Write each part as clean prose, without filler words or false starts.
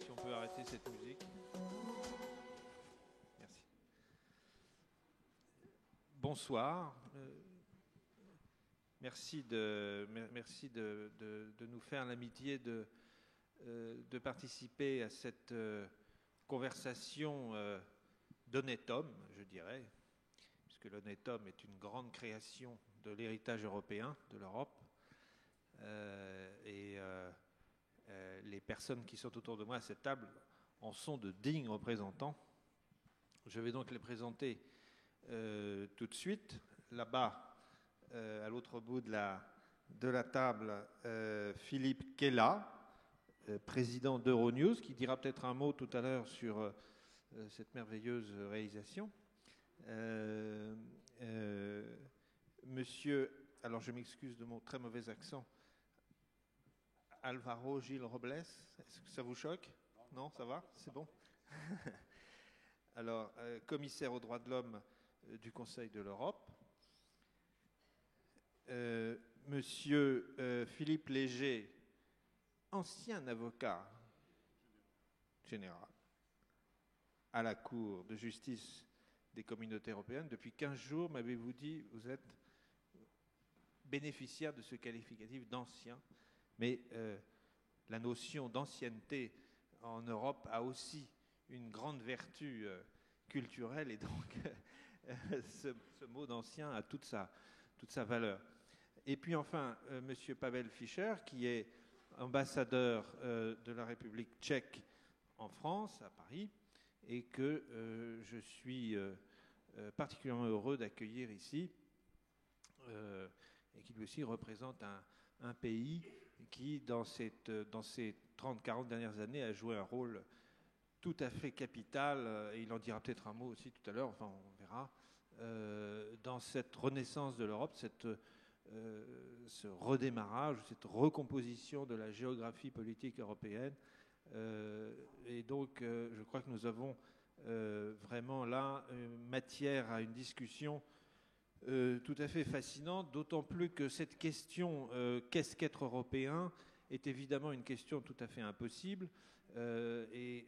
On peut arrêter cette musique. Merci. Bonsoir. Merci de nous faire l'amitié de participer à cette conversation d'honnête homme, je dirais, puisque l'honnête homme est une grande création de l'héritage européen, de l'Europe. Les personnes qui sont autour de moi à cette table en sont de dignes représentants. Je vais donc les présenter tout de suite. Là-bas, à l'autre bout de la table, Philippe Kella, président d'Euronews, qui dira peut-être un mot tout à l'heure sur cette merveilleuse réalisation. Monsieur, alors je m'excuse de mon très mauvais accent, Alvaro Gil Robles, est-ce que ça vous choque? Non, ça va? C'est bon? Alors, commissaire aux droits de l'homme du Conseil de l'Europe. Monsieur Philippe Léger, ancien avocat général à la Cour de justice des communautés européennes. Depuis 15 jours, m'avez-vous dit, vous êtes bénéficiaire de ce qualificatif d'ancien. Mais la notion d'ancienneté en Europe a aussi une grande vertu culturelle et donc ce mot d'ancien a toute sa valeur. Et puis enfin, monsieur Pavel Fischer, qui est ambassadeur de la République tchèque en France, à Paris, et que je suis particulièrement heureux d'accueillir ici, et qui lui aussi représente un pays qui, dans ces 30-40 dernières années, a joué un rôle tout à fait capital, et il en dira peut-être un mot aussi tout à l'heure, enfin on verra, dans cette renaissance de l'Europe, ce redémarrage, cette recomposition de la géographie politique européenne. Et donc, je crois que nous avons vraiment là matière à une discussion tout à fait fascinante, d'autant plus que cette question qu'est-ce qu'être européen est évidemment une question tout à fait impossible, et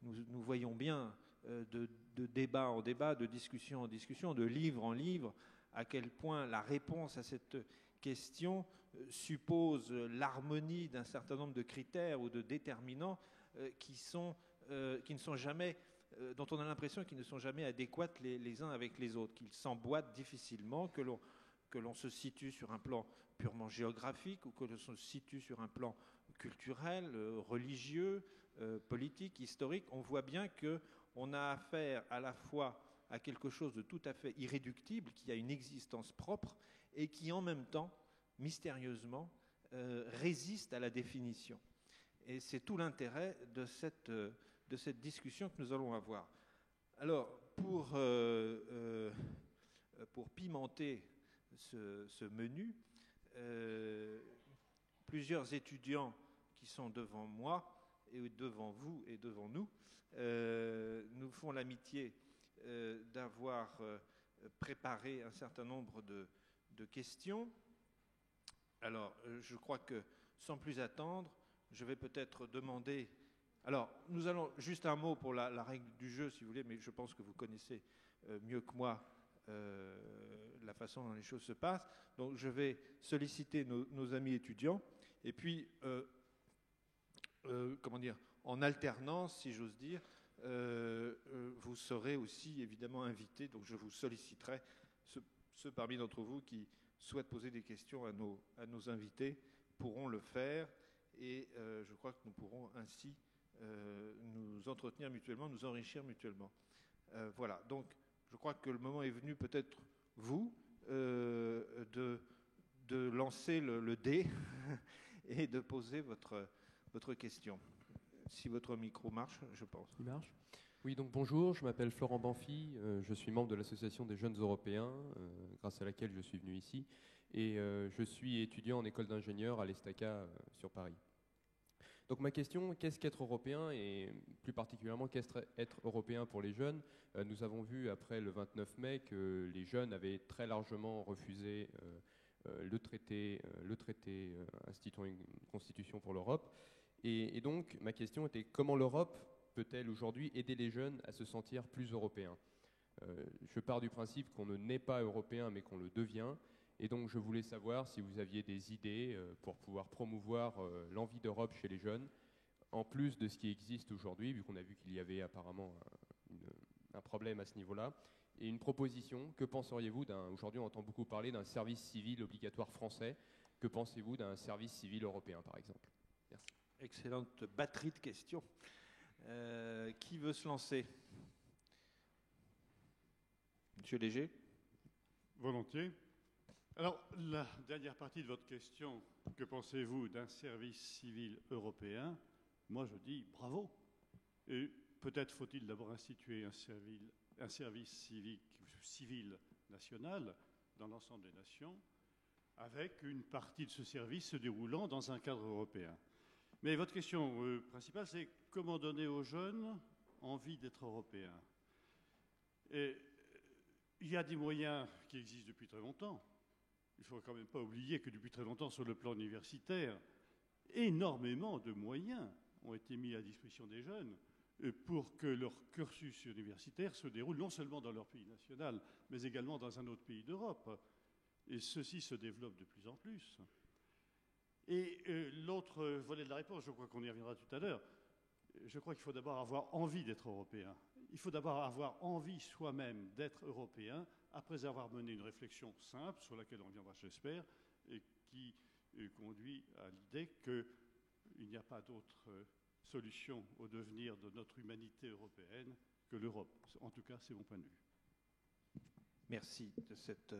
nous voyons bien de débat en débat, de discussion en discussion, de livre en livre, à quel point la réponse à cette question suppose l'harmonie d'un certain nombre de critères ou de déterminants qui ne sont jamais, dont on a l'impression qu'ils ne sont jamais adéquates les uns avec les autres, qu'ils s'emboîtent difficilement, que l'on se situe sur un plan purement géographique ou que l'on se situe sur un plan culturel, religieux, politique, historique. On voit bien qu'on a affaire à la fois à quelque chose de tout à fait irréductible, qui a une existence propre et qui en même temps, mystérieusement, résiste à la définition. Et c'est tout l'intérêt de cette discussion que nous allons avoir. Alors, pour pimenter ce menu, plusieurs étudiants qui sont devant moi, et devant vous et devant nous, nous font l'amitié d'avoir préparé un certain nombre de questions. Alors, je crois que, sans plus attendre, je vais peut-être demander... Alors, nous allons... Juste un mot pour la règle du jeu, si vous voulez, mais je pense que vous connaissez mieux que moi la façon dont les choses se passent. Donc je vais solliciter nos amis étudiants et puis, comment dire, en alternance, si j'ose dire, vous serez aussi évidemment invités. Donc je vous solliciterai, ceux parmi d'entre vous qui souhaitent poser des questions à nos invités pourront le faire et je crois que nous pourrons ainsi nous entretenir mutuellement, nous enrichir mutuellement. Voilà, donc je crois que le moment est venu, peut-être vous, de lancer le dé et de poser votre question. Si votre micro marche, je pense. Il marche ? Oui, donc bonjour, je m'appelle Florent Banfi, je suis membre de l'Association des jeunes européens, grâce à laquelle je suis venu ici, et je suis étudiant en école d'ingénieur à l'Estaca sur Paris. Donc ma question, qu'est-ce qu'être européen et plus particulièrement qu'est-ce être européen pour les jeunes ? Nous avons vu après le 29 mai que les jeunes avaient très largement refusé le traité instituant une constitution pour l'Europe. Et donc ma question était comment l'Europe peut-elle aujourd'hui aider les jeunes à se sentir plus européens ? Je pars du principe qu'on ne naît pas européen mais qu'on le devient. Et donc je voulais savoir si vous aviez des idées pour pouvoir promouvoir l'envie d'Europe chez les jeunes, en plus de ce qui existe aujourd'hui, vu qu'on a vu qu'il y avait apparemment un problème à ce niveau-là. Et une proposition, que penseriez-vous aujourd'hui on entend beaucoup parler d'un service civil obligatoire français, que pensez-vous d'un service civil européen par exemple ? Merci. Excellente batterie de questions. Qui veut se lancer ? Monsieur Léger ? Volontiers. Alors, la dernière partie de votre question, que pensez-vous d'un service civil européen ? Moi, je dis bravo. Et peut-être faut-il d'abord instituer un service civil national dans l'ensemble des nations, avec une partie de ce service se déroulant dans un cadre européen. Mais votre question principale, c'est comment donner aux jeunes envie d'être européens ? Et il y a des moyens qui existent depuis très longtemps. Il ne faut quand même pas oublier que depuis très longtemps, sur le plan universitaire, énormément de moyens ont été mis à disposition des jeunes pour que leur cursus universitaire se déroule non seulement dans leur pays national, mais également dans un autre pays d'Europe. Et ceci se développe de plus en plus. Et l'autre volet de la réponse, je crois qu'on y reviendra tout à l'heure, je crois qu'il faut d'abord avoir envie d'être européen. Il faut d'abord avoir envie soi-même d'être européen, après avoir mené une réflexion simple, sur laquelle on reviendra, j'espère, et qui conduit à l'idée qu'il n'y a pas d'autre solution au devenir de notre humanité européenne que l'Europe. En tout cas, c'est mon point de vue. Merci de cette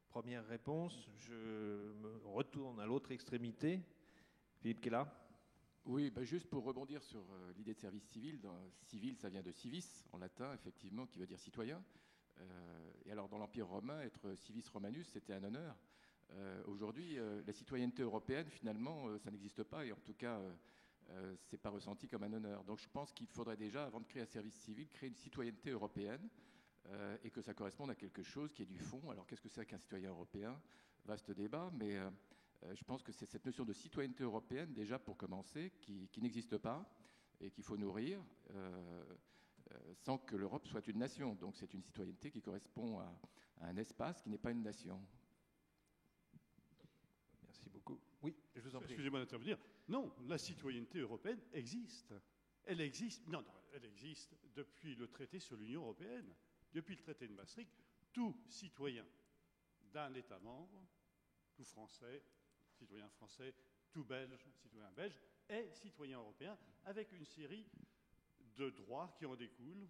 première réponse. Je me retourne à l'autre extrémité. Philippe Kella. Oui, juste pour rebondir sur l'idée de service civil. Civil, ça vient de civis, en latin, effectivement, qui veut dire citoyen. Et alors, dans l'Empire romain, être civis romanus, c'était un honneur. Aujourd'hui, la citoyenneté européenne, finalement, ça n'existe pas. Et en tout cas, c'est pas ressenti comme un honneur. Donc, je pense qu'il faudrait déjà, avant de créer un service civil, créer une citoyenneté européenne et que ça corresponde à quelque chose qui est du fond. Alors, qu'est-ce que c'est qu'un citoyen européen ? Vaste débat, mais je pense que c'est cette notion de citoyenneté européenne, déjà pour commencer, qui n'existe pas et qu'il faut nourrir sans que l'Europe soit une nation. Donc c'est une citoyenneté qui correspond à un espace qui n'est pas une nation. Merci beaucoup. Oui, je vous en prie. Excusez-moi d'intervenir. Non, la citoyenneté européenne existe. Elle existe. Non, elle existe depuis le traité sur l'Union européenne. Depuis le traité de Maastricht, tout citoyen d'un État membre, tout français, citoyen français, tout belge, citoyen belge, est citoyen européen avec une série de droits qui en découlent.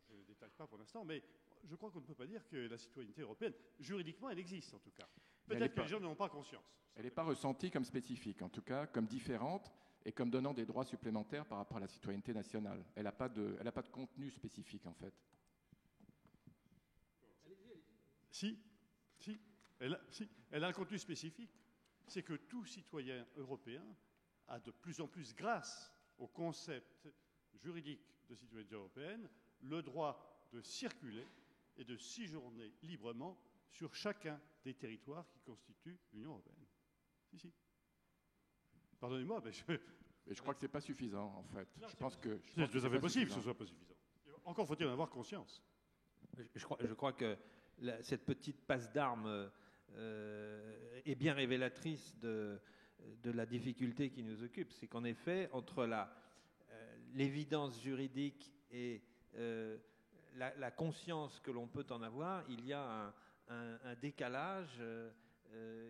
Je ne détaille pas pour l'instant, mais je crois qu'on ne peut pas dire que la citoyenneté européenne, juridiquement, elle existe en tout cas. Peut-être que les gens n'en ont pas conscience. Elle n'est pas ressentie comme spécifique, en tout cas comme différente et comme donnant des droits supplémentaires par rapport à la citoyenneté nationale. Elle n'a pas de contenu spécifique, en fait. Si, elle a un contenu spécifique. C'est que tout citoyen européen a de plus en plus, grâce au concept juridique de citoyenneté européenne, le droit de circuler et de séjourner librement sur chacun des territoires qui constituent l'Union européenne. Si. Pardonnez-moi, mais je crois que ce n'est pas suffisant, en fait. Non, je pense que c'est tout à fait possible que ce ne soit pas suffisant. Encore faut-il en avoir conscience. Je crois que cette petite passe d'armes est bien révélatrice de la difficulté qui nous occupe. C'est qu'en effet, entre l'évidence juridique et la conscience que l'on peut en avoir, il y a un décalage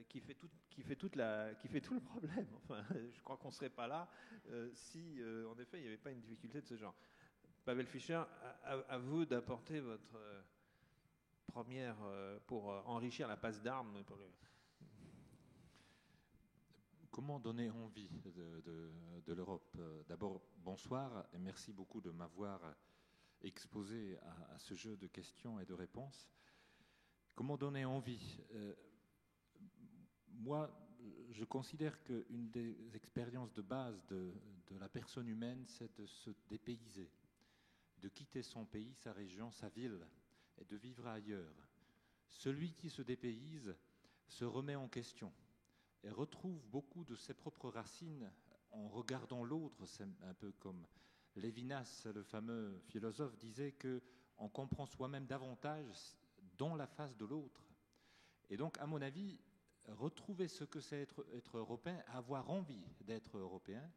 qui fait tout le problème. Enfin, je crois qu'on ne serait pas là si, en effet, il n'y avait pas une difficulté de ce genre. Pavel Fischer, à vous d'apporter votre première pour enrichir la passe d'armes. Comment donner envie de l'Europe? D'abord, bonsoir et merci beaucoup de m'avoir exposé à ce jeu de questions et de réponses. Comment donner envie? Moi, je considère qu'une des expériences de base de la personne humaine, c'est de se dépayser, de quitter son pays, sa région, sa ville, et de vivre ailleurs. Celui qui se dépayse se remet en question et retrouve beaucoup de ses propres racines en regardant l'autre. C'est un peu comme Lévinas, le fameux philosophe, disait qu'on comprend soi-même davantage dans la face de l'autre. Et donc, à mon avis, retrouver ce que c'est être européen, avoir envie d'être européen,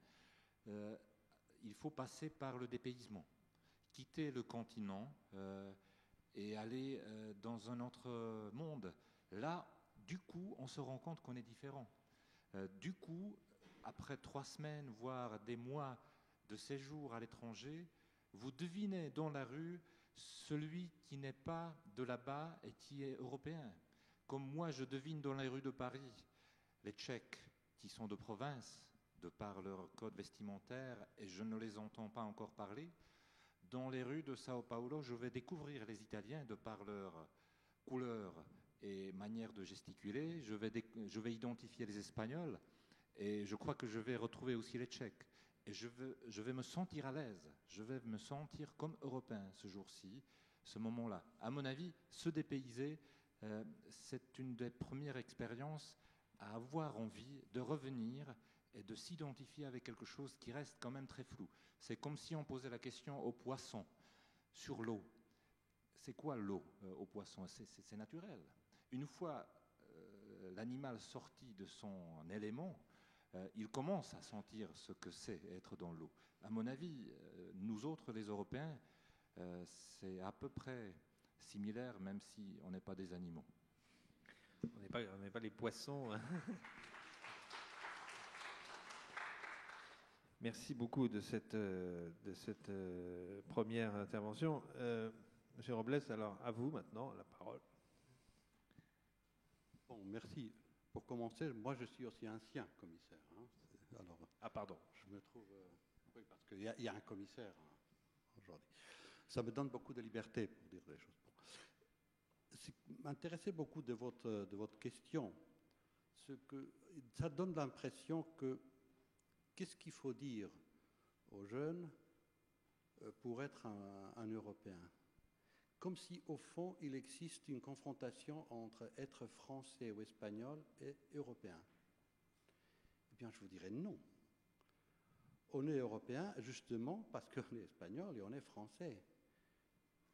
il faut passer par le dépaysement, quitter le continent et aller dans un autre monde. Là, du coup, on se rend compte qu'on est différent. Du coup, après 3 semaines, voire des mois de séjour à l'étranger, vous devinez dans la rue celui qui n'est pas de là-bas et qui est européen. Comme moi, je devine dans les rues de Paris les Tchèques qui sont de province, de par leur code vestimentaire, et je ne les entends pas encore parler. Dans les rues de Sao Paulo, je vais découvrir les Italiens de par leur couleur et manière de gesticuler. Je vais identifier les Espagnols et je crois que je vais retrouver aussi les Tchèques. Et je vais me sentir à l'aise. Je vais me sentir comme Européen ce jour-ci, ce moment-là. À mon avis, se dépayser, c'est une des premières expériences à avoir envie de revenir et de s'identifier avec quelque chose qui reste quand même très flou. C'est comme si on posait la question aux poissons sur l'eau. C'est quoi l'eau aux poissons? C'est naturel. Une fois l'animal sorti de son élément, il commence à sentir ce que c'est être dans l'eau. À mon avis, nous autres, les Européens, c'est à peu près similaire, même si on n'est pas des animaux. On n'est pas les poissons. Hein. Merci beaucoup de cette première intervention. Monsieur Robles, alors à vous maintenant la parole. Bon, merci. Pour commencer, moi je suis aussi ancien commissaire. Hein. Alors, pardon. Je me trouve... oui, parce qu'il y a un commissaire aujourd'hui. Ça me donne beaucoup de liberté pour dire des choses. Bon. Ce qui m'intéressait beaucoup de votre question, c'est que ça donne l'impression que qu'est-ce qu'il faut dire aux jeunes pour être un Européen? Comme si, au fond, il existe une confrontation entre être français ou espagnol et européen. Eh bien, je vous dirais non. On est européen justement parce qu'on est espagnol et on est français.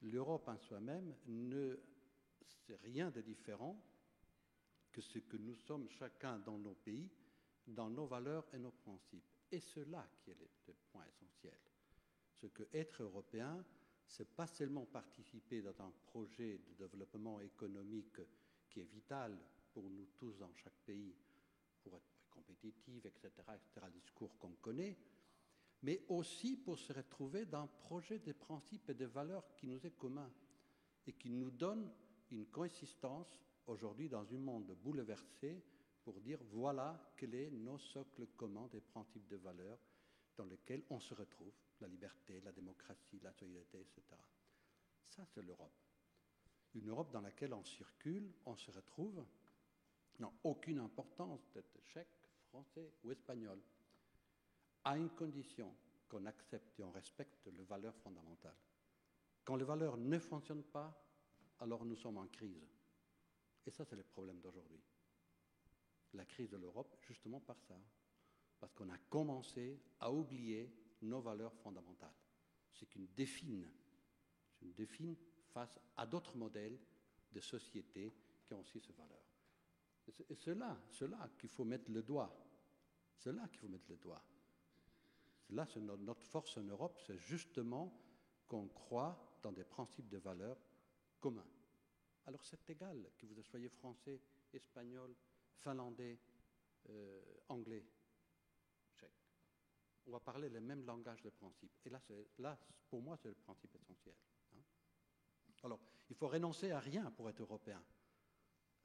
L'Europe en soi-même c'est rien de différent que ce que nous sommes chacun dans nos pays, dans nos valeurs et nos principes. Et c'est là qui est le point essentiel. Ce que être européen, c'est pas seulement participer dans un projet de développement économique qui est vital pour nous tous dans chaque pays, pour être compétitif, etc., le discours qu'on connaît, mais aussi pour se retrouver dans un projet de principes et de valeurs qui nous est commun et qui nous donne une consistance aujourd'hui dans un monde bouleversé pour dire voilà quels sont nos socles communs des principes de valeurs dans lesquels on se retrouve, la liberté, la démocratie, la solidarité, etc. Ça, c'est l'Europe. Une Europe dans laquelle on circule, on se retrouve, n'a aucune importance d'être tchèque, français ou espagnol, à une condition qu'on accepte et on respecte les valeurs fondamentales. Quand les valeurs ne fonctionnent pas, alors nous sommes en crise. Et ça, c'est le problème d'aujourd'hui. La crise de l'Europe, justement par ça. Parce qu'on a commencé à oublier nos valeurs fondamentales. C'est une une défine face à d'autres modèles de société qui ont aussi ces valeurs. Et c'est là qu'il faut mettre le doigt. C'est là qu'il faut mettre le doigt. Là, c'est notre force en Europe, c'est justement qu'on croit dans des principes de valeurs communs. Alors c'est égal que vous soyez français, espagnol, finlandais, anglais, tchèque. On va parler le même langage de principe. Et là, pour moi, c'est le principe essentiel. Hein. Alors, il faut renoncer à rien pour être européen.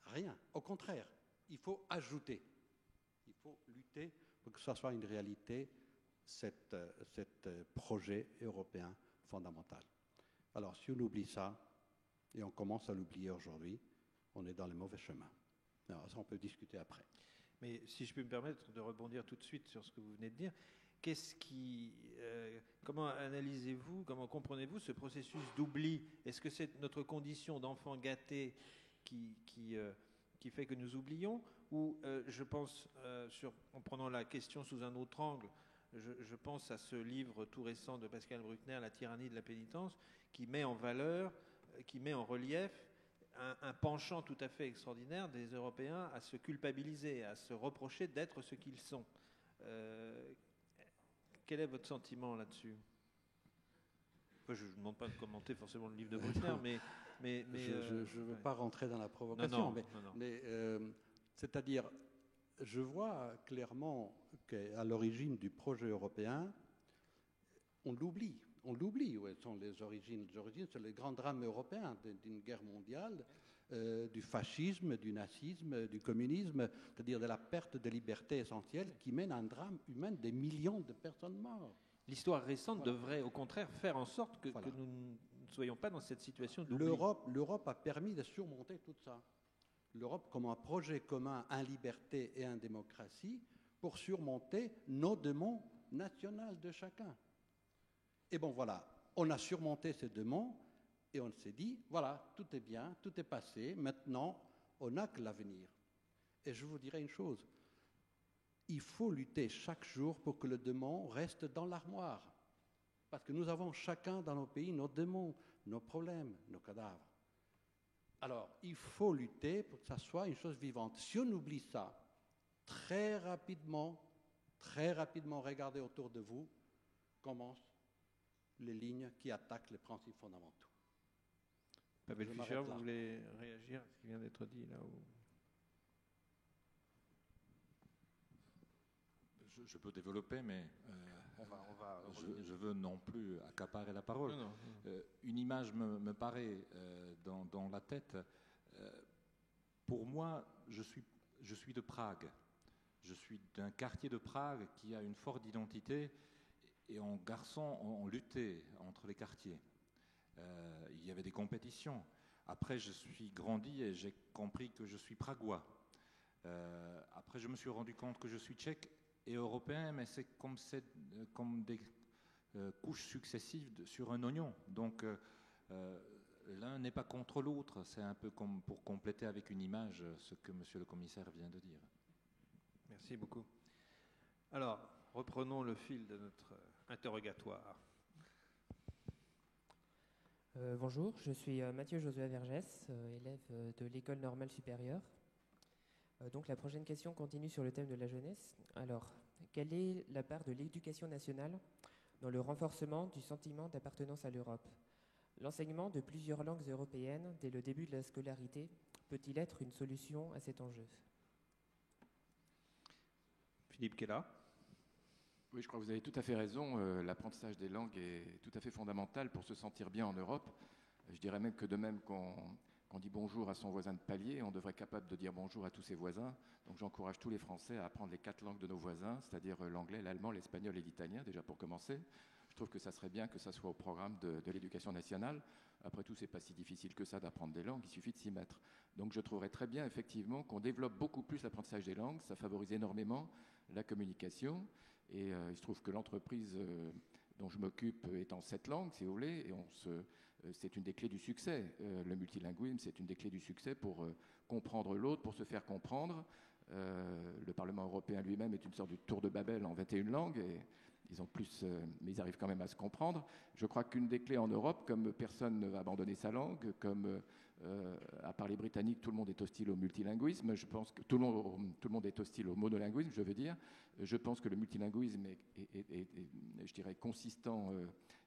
Rien. Au contraire, il faut ajouter. Il faut lutter pour que ce soit une réalité, cet projet européen fondamental. Alors, si on oublie ça, et on commence à l'oublier aujourd'hui, on est dans le mauvais chemin. Alors, ça, on peut discuter après. Mais si je peux me permettre de rebondir tout de suite sur ce que vous venez de dire, comment analysez-vous, comment comprenez-vous ce processus d'oubli? Est-ce que c'est notre condition d'enfant gâté qui fait que nous oublions? Ou je pense, en prenant la question sous un autre angle, je pense à ce livre tout récent de Pascal Bruckner, La tyrannie de la pénitence, qui met en valeur, qui met en relief un penchant tout à fait extraordinaire des Européens à se culpabiliser, à se reprocher d'être ce qu'ils sont. Quel est votre sentiment là-dessus? Je ne vous demande pas de commenter forcément le livre de Bruckner, mais je ne veux pas rentrer dans la provocation, mais c'est-à-dire, je vois clairement qu'à l'origine du projet européen, on l'oublie. On l'oublie, où sont les origines. Les origines, c'est le grand drame européen d'une guerre mondiale, du fascisme, du nazisme, du communisme, c'est-à-dire de la perte de liberté essentielle qui mène à un drame humain des millions de personnes mortes. L'histoire récente devrait au contraire faire en sorte que nous ne soyons pas dans cette situation d'oubli. L'Europe a permis de surmonter tout ça. L'Europe comme un projet commun, en liberté et en démocratie, pour surmonter nos démons nationaux de chacun. Et bon, voilà, on a surmonté ces démons et on s'est dit, voilà, tout est bien, tout est passé, maintenant, on n'a que l'avenir. Et je vous dirais une chose, il faut lutter chaque jour pour que le démon reste dans l'armoire. Parce que nous avons chacun dans nos pays nos démons, nos problèmes, nos cadavres. Alors, il faut lutter pour que ça soit une chose vivante. Si on oublie ça, très rapidement, regardez autour de vous, commencent les lignes qui attaquent les principes fondamentaux. Pavel Fischer, vous voulez réagir à ce qui vient d'être dit là où... Je peux développer, mais je veux non plus accaparer la parole. Non. Une image me paraît dans la tête. Pour moi, je suis de Prague. Je suis d'un quartier de Prague qui a une forte identité. Et en garçon, on luttait entre les quartiers. Il y avait des compétitions. Après, je suis grandi et j'ai compris que je suis pragois. Après, je me suis rendu compte que je suis tchèque et européen, mais c'est comme des couches successives sur un oignon. Donc, l'un n'est pas contre l'autre. C'est un peu comme pour compléter avec une image ce que monsieur le commissaire vient de dire. Merci beaucoup. Alors, reprenons le fil de notre interrogatoire. Bonjour, je suis Mathieu Josué Vergès, élève de l'École normale supérieure. Donc la prochaine question continue sur le thème de la jeunesse. Alors, quelle est la part de l'éducation nationale dans le renforcement du sentiment d'appartenance à l'Europe? L'enseignement de plusieurs langues européennes dès le début de la scolarité peut-il être une solution à cet enjeu? Philippe Kella. Oui, je crois que vous avez tout à fait raison. L'apprentissage des langues est tout à fait fondamental pour se sentir bien en Europe. Je dirais même que de même qu'on dit bonjour à son voisin de palier, on devrait être capable de dire bonjour à tous ses voisins. Donc j'encourage tous les Français à apprendre les 4 langues de nos voisins, c'est-à-dire l'anglais, l'allemand, l'espagnol et l'italien, déjà pour commencer. Je trouve que ça serait bien que ça soit au programme de l'éducation nationale. Après tout, c'est pas si difficile que ça d'apprendre des langues, il suffit de s'y mettre. Donc je trouverais très bien, effectivement, qu'on développe beaucoup plus l'apprentissage des langues. Ça favorise énormément la communication. Et il se trouve que l'entreprise dont je m'occupe est en 7 langues, si vous voulez, et c'est une des clés du succès. Le multilinguisme, c'est une des clés du succès pour comprendre l'autre, pour se faire comprendre. Le Parlement européen lui-même est une sorte de tour de Babel en 21 langues, ils ont plus, mais ils arrivent quand même à se comprendre. Je crois qu'une des clés en Europe, comme personne ne va abandonner sa langue, comme à part les Britanniques, tout le monde est hostile au multilinguisme. Je pense que tout le monde est hostile au monolinguisme, je veux dire. Je pense que le multilinguisme est je dirais, consistant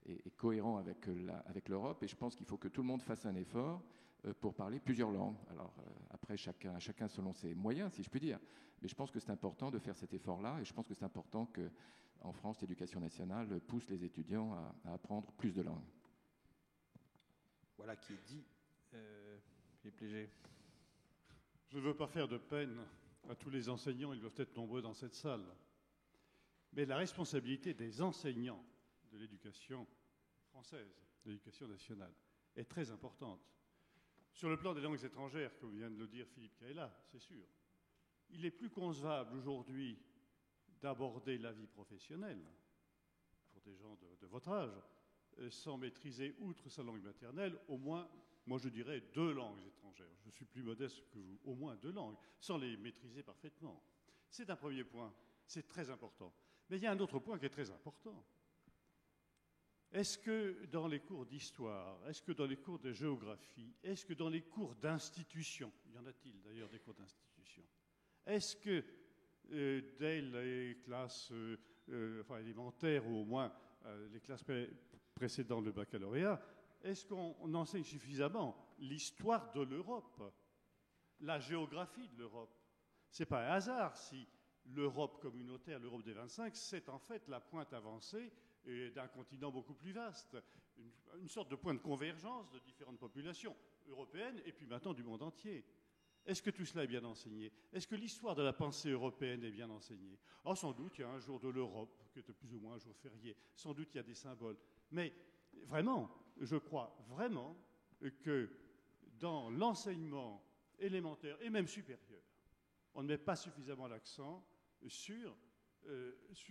et cohérent avec l'Europe. Et je pense qu'il faut que tout le monde fasse un effort pour parler plusieurs langues. Alors après, chacun selon ses moyens, si je puis dire. Mais je pense que c'est important de faire cet effort-là. Et je pense que c'est important qu'en France, l'éducation nationale pousse les étudiants à apprendre plus de langues. Voilà qui est dit. Philippe Léger. Je ne veux pas faire de peine à tous les enseignants, ils doivent être nombreux dans cette salle. Mais la responsabilité des enseignants de l'éducation française, de l'éducation nationale, est très importante. Sur le plan des langues étrangères, comme vient de le dire Philippe Caëlla, c'est sûr, il est plus concevable aujourd'hui d'aborder la vie professionnelle, pour des gens de votre âge, sans maîtriser, outre sa langue maternelle, au moins, moi je dirais, 2 langues étrangères. Je suis plus modeste que vous, au moins 2 langues, sans les maîtriser parfaitement. C'est un premier point, c'est très important. Mais il y a un autre point qui est très important. Est-ce que dans les cours d'histoire, est-ce que dans les cours de géographie, est-ce que dans les cours d'institution, y en a-t-il d'ailleurs des cours d'institution, est-ce que dès les classes élémentaires ou au moins les classes précédant le baccalauréat, est-ce qu'on enseigne suffisamment l'histoire de l'Europe, la géographie de l'Europe? Ce n'est pas un hasard si l'Europe communautaire, l'Europe des 25, c'est en fait la pointe avancée d'un continent beaucoup plus vaste, une sorte de point de convergence de différentes populations européennes et puis maintenant du monde entier. Est-ce que tout cela est bien enseigné? Est-ce que l'histoire de la pensée européenne est bien enseignée? Oh, sans doute, il y a un jour de l'Europe, qui est plus ou moins un jour férié. Sans doute, il y a des symboles. Mais vraiment, je crois vraiment que dans l'enseignement élémentaire et même supérieur, on ne met pas suffisamment l'accent sur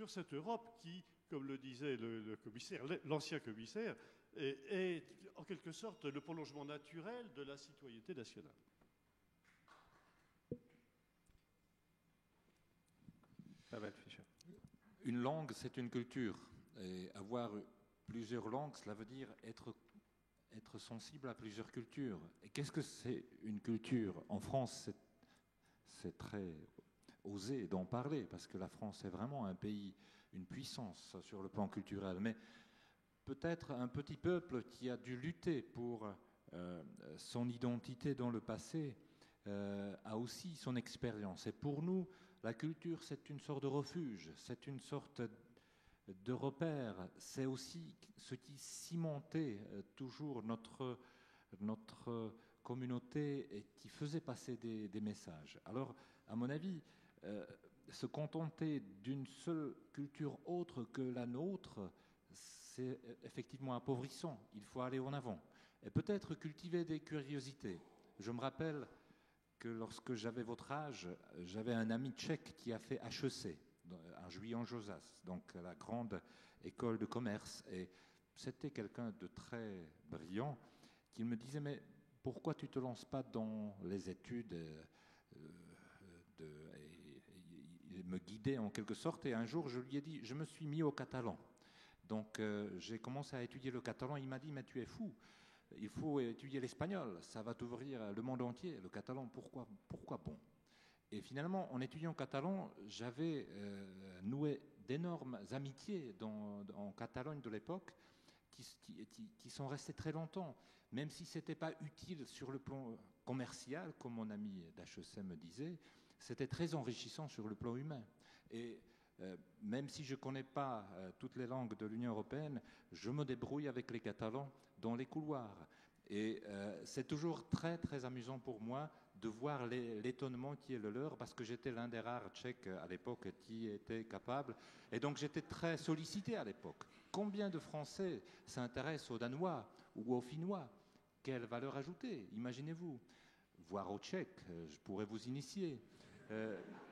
cette Europe qui, comme le disait le commissaire, l'ancien commissaire, est en quelque sorte le prolongement naturel de la citoyenneté nationale. Une langue, c'est une culture. Et avoir plusieurs langues, cela veut dire être sensible à plusieurs cultures. Et qu'est-ce que c'est une culture? En France, c'est très osé d'en parler, parce que la France est vraiment un pays, une puissance sur le plan culturel. Mais peut-être un petit peuple qui a dû lutter pour son identité dans le passé a aussi son expérience. Et pour nous, la culture, c'est une sorte de refuge, c'est une sorte de repère. C'est aussi ce qui cimentait toujours notre communauté et qui faisait passer des messages. Alors, à mon avis, se contenter d'une seule culture autre que la nôtre, c'est effectivement appauvrissant. Il faut aller en avant. Et peut-être cultiver des curiosités. Je me rappelle que lorsque j'avais votre âge, j'avais un ami tchèque qui a fait HEC, à Juillan-Josas, donc la grande école de commerce. Et c'était quelqu'un de très brillant qui me disait « Mais pourquoi tu ne te lances pas dans les études ?» Il me guidait en quelque sorte. Et un jour, je lui ai dit « Je me suis mis au catalan. » Donc j'ai commencé à étudier le catalan. Il m'a dit « Mais tu es fou. Il faut étudier l'espagnol, ça va t'ouvrir le monde entier. Le catalan, pourquoi bon ?» Et finalement, en étudiant catalan, j'avais noué d'énormes amitiés en Catalogne de l'époque qui sont restées très longtemps, même si ce n'était pas utile sur le plan commercial, comme mon ami d'HEC me disait, c'était très enrichissant sur le plan humain. Et même si je ne connais pas toutes les langues de l'Union européenne, je me débrouille avec les Catalans dans les couloirs. Et c'est toujours très, très amusant pour moi de voir l'étonnement qui est le leur, parce que j'étais l'un des rares Tchèques à l'époque qui était capable. Et donc j'étais très sollicité à l'époque. Combien de Français s'intéressent aux Danois ou aux Finnois? Quelle valeur ajoutée, imaginez-vous. Voire aux Tchèques, je pourrais vous initier.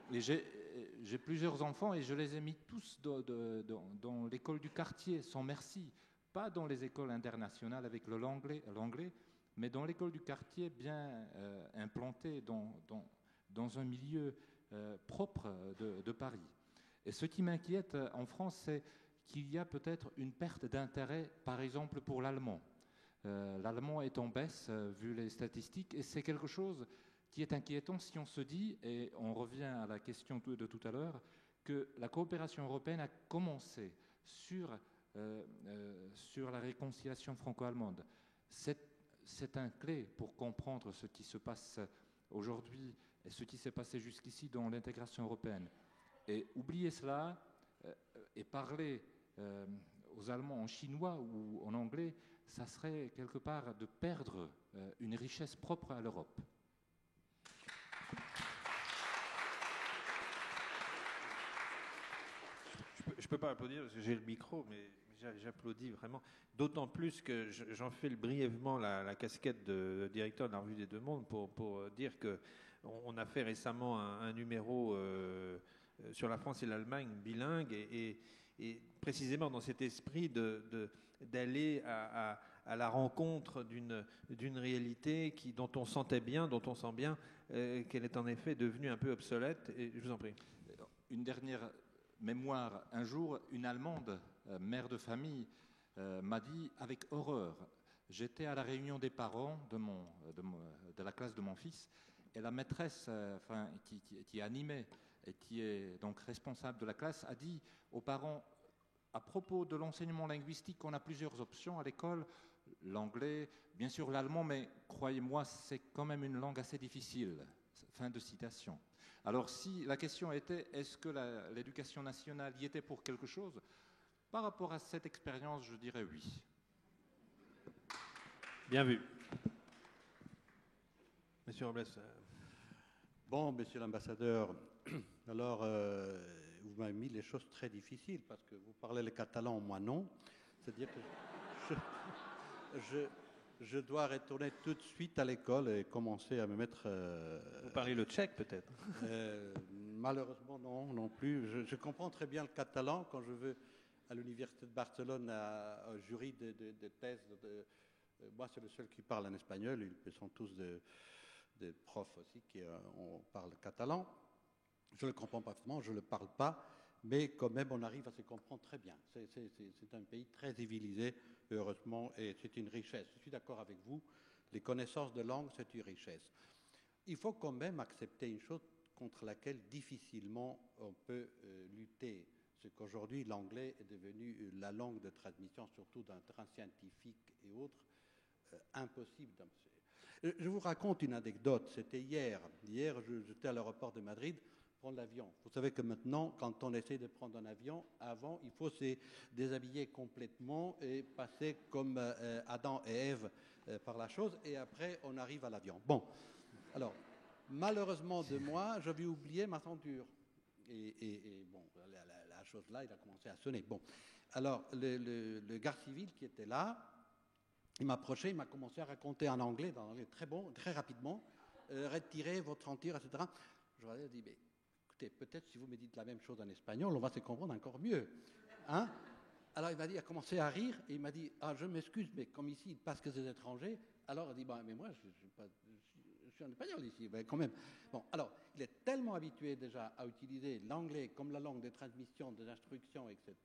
J'ai plusieurs enfants et je les ai mis tous dans l'école du quartier, sans merci. Pas dans les écoles internationales avec l'anglais, mais dans l'école du quartier bien implantée dans un milieu propre de Paris. Et ce qui m'inquiète en France, c'est qu'il y a peut-être une perte d'intérêt, par exemple, pour l'allemand. L'allemand est en baisse, vu les statistiques, et c'est quelque chose qui est inquiétant si on se dit, et on revient à la question de tout à l'heure, que la coopération européenne a commencé sur la réconciliation franco-allemande. C'est un clé pour comprendre ce qui se passe aujourd'hui et ce qui s'est passé jusqu'ici dans l'intégration européenne. Et oublier cela et parler aux Allemands en chinois ou en anglais, ça serait quelque part de perdre une richesse propre à l'Europe. Je ne peux pas applaudir parce que j'ai le micro, mais j'applaudis vraiment. D'autant plus que j'en fais brièvement la casquette de directeur de la Revue des Deux Mondes pour dire qu'on a fait récemment un numéro sur la France et l'Allemagne bilingue et précisément dans cet esprit d'aller à la rencontre d'une réalité dont on sent bien qu'elle est en effet devenue un peu obsolète. Et je vous en prie. Une dernière mémoire. Un jour, une Allemande, mère de famille, m'a dit avec horreur, j'étais à la réunion des parents de la classe de mon fils, et la maîtresse qui animait et qui est donc responsable de la classe a dit aux parents, à propos de l'enseignement linguistique, on a plusieurs options à l'école, l'anglais, bien sûr l'allemand, mais croyez-moi, c'est quand même une langue assez difficile. Fin de citation. Alors si la question était, est-ce que l'éducation nationale y était pour quelque chose? Par rapport à cette expérience, je dirais oui. Bien vu. Monsieur Robles. Bon, monsieur l'ambassadeur, alors vous m'avez mis les choses très difficiles parce que vous parlez le catalan, moi non. C'est-à-dire que je dois retourner tout de suite à l'école et commencer à me mettre... Vous parlez le tchèque peut-être? Malheureusement non plus. Je comprends très bien le catalan quand je veux à l'université de Barcelone au jury de thèse. Moi c'est le seul qui parle en espagnol, ils sont tous des profs aussi qui parlent catalan. Je le comprends parfaitement, je ne le parle pas, mais quand même on arrive à se comprendre très bien. C'est un pays très civilisé, heureusement, et c'est une richesse. Je suis d'accord avec vous, les connaissances de langue, c'est une richesse. Il faut quand même accepter une chose contre laquelle difficilement on peut lutter. C'est qu'aujourd'hui l'anglais est devenu la langue de transmission, surtout dans le terrain scientifique et autres, impossible. Je vous raconte une anecdote, c'était hier. Hier, j'étais à l'aéroport de Madrid prendre l'avion. Vous savez que maintenant, quand on essaie de prendre un avion, avant, il faut se déshabiller complètement et passer comme Adam et Ève par la chose, et après, on arrive à l'avion. Bon, alors, malheureusement de moi, j'avais oublié ma ceinture. Et bon, la chose là, il a commencé à sonner. Bon, alors, le garde civil qui était là, il m'a approché, il m'a commencé à raconter en anglais, dans l'anglais très bon, très rapidement, retirez votre ceinture, etc. Je lui ai dit, mais écoutez, peut-être si vous me dites la même chose en espagnol, on va se comprendre encore mieux. Hein? Alors il a commencé à rire, et il m'a dit, ah je m'excuse, mais comme ici, parce que c'est des étrangers, alors il a dit, bah, mais moi, je suis en espagnol ici, mais quand même. Bon, alors, il est tellement habitué déjà à utiliser l'anglais comme la langue de transmission, des instructions, etc.,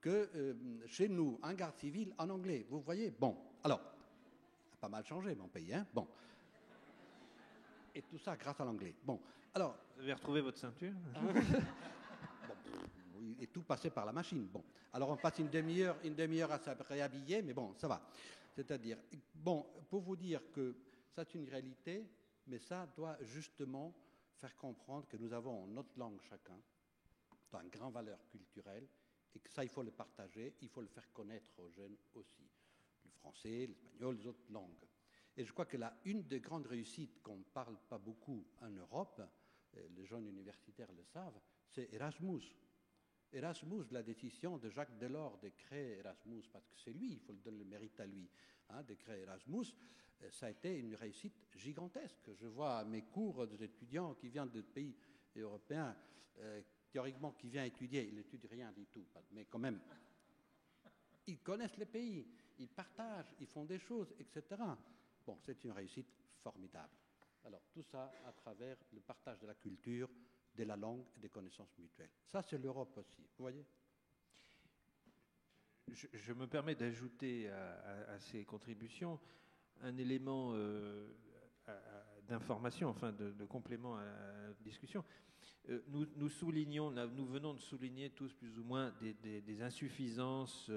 que chez nous, un garde civil en anglais, vous voyez, bon, alors, ça a pas mal changé mon pays, hein, bon. Et tout ça grâce à l'anglais. Bon, alors... Vous avez retrouvé votre ceinture? Bon, et tout passait par la machine, bon. Alors on passe une demi-heure à se réhabiller, mais bon, ça va. C'est-à-dire, bon, pour vous dire que ça c'est une réalité, mais ça doit justement faire comprendre que nous avons notre langue chacun, dans une grande valeur culturelle, et que ça, il faut le partager, il faut le faire connaître aux jeunes aussi. Le français, l'espagnol, les autres langues. Et je crois que là, une des grandes réussites qu'on ne parle pas beaucoup en Europe, les jeunes universitaires le savent, c'est Erasmus. Erasmus, la décision de Jacques Delors de créer Erasmus, parce que c'est lui, il faut lui donner le mérite à lui, hein, de créer Erasmus, ça a été une réussite gigantesque. Je vois mes cours des étudiants qui viennent de pays européens, théoriquement, qui viennent étudier, ils n'étudient rien du tout, mais quand même, ils connaissent les pays, ils partagent, ils font des choses, etc. Bon, c'est une réussite formidable. Alors, tout ça à travers le partage de la culture, de la langue et des connaissances mutuelles. Ça, c'est l'Europe aussi, vous voyez? je me permets d'ajouter à ces contributions un élément d'information, enfin de complément à la discussion. Nous soulignons, nous venons de souligner tous plus ou moins des insuffisances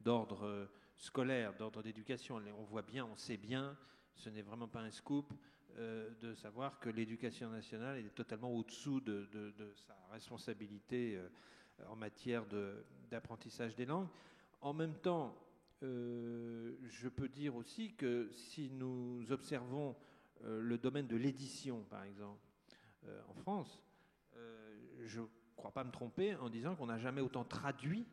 d'ordre scolaire, d'ordre d'éducation. On voit bien, on sait bien, ce n'est vraiment pas un scoop, de savoir que l'éducation nationale est totalement au-dessous de sa responsabilité en matière d'apprentissage des langues. En même temps, je peux dire aussi que si nous observons le domaine de l'édition, par exemple, en France, je ne crois pas me tromper en disant qu'on n'a jamais autant traduit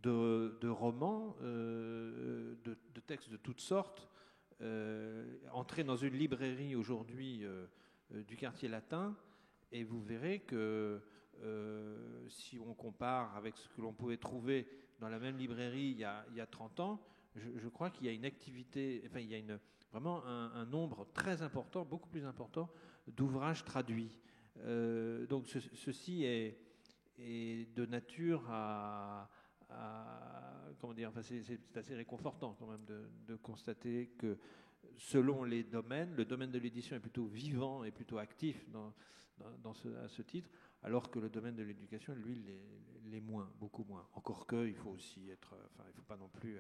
de romans, de textes de toutes sortes. Entrez dans une librairie aujourd'hui du quartier latin et vous verrez que si on compare avec ce que l'on pouvait trouver dans la même librairie il y a 30 ans, je crois qu'il y a une activité, enfin il y a vraiment un nombre très important, beaucoup plus important, d'ouvrages traduits. Donc ceci est de nature à comment dire, enfin c'est assez réconfortant quand même de constater que selon les domaines, le domaine de l'édition est plutôt vivant et plutôt actif à ce titre, alors que le domaine de l'éducation, lui, l'est moins, beaucoup moins. Encore que, il faut aussi être, enfin, il ne faut pas non plus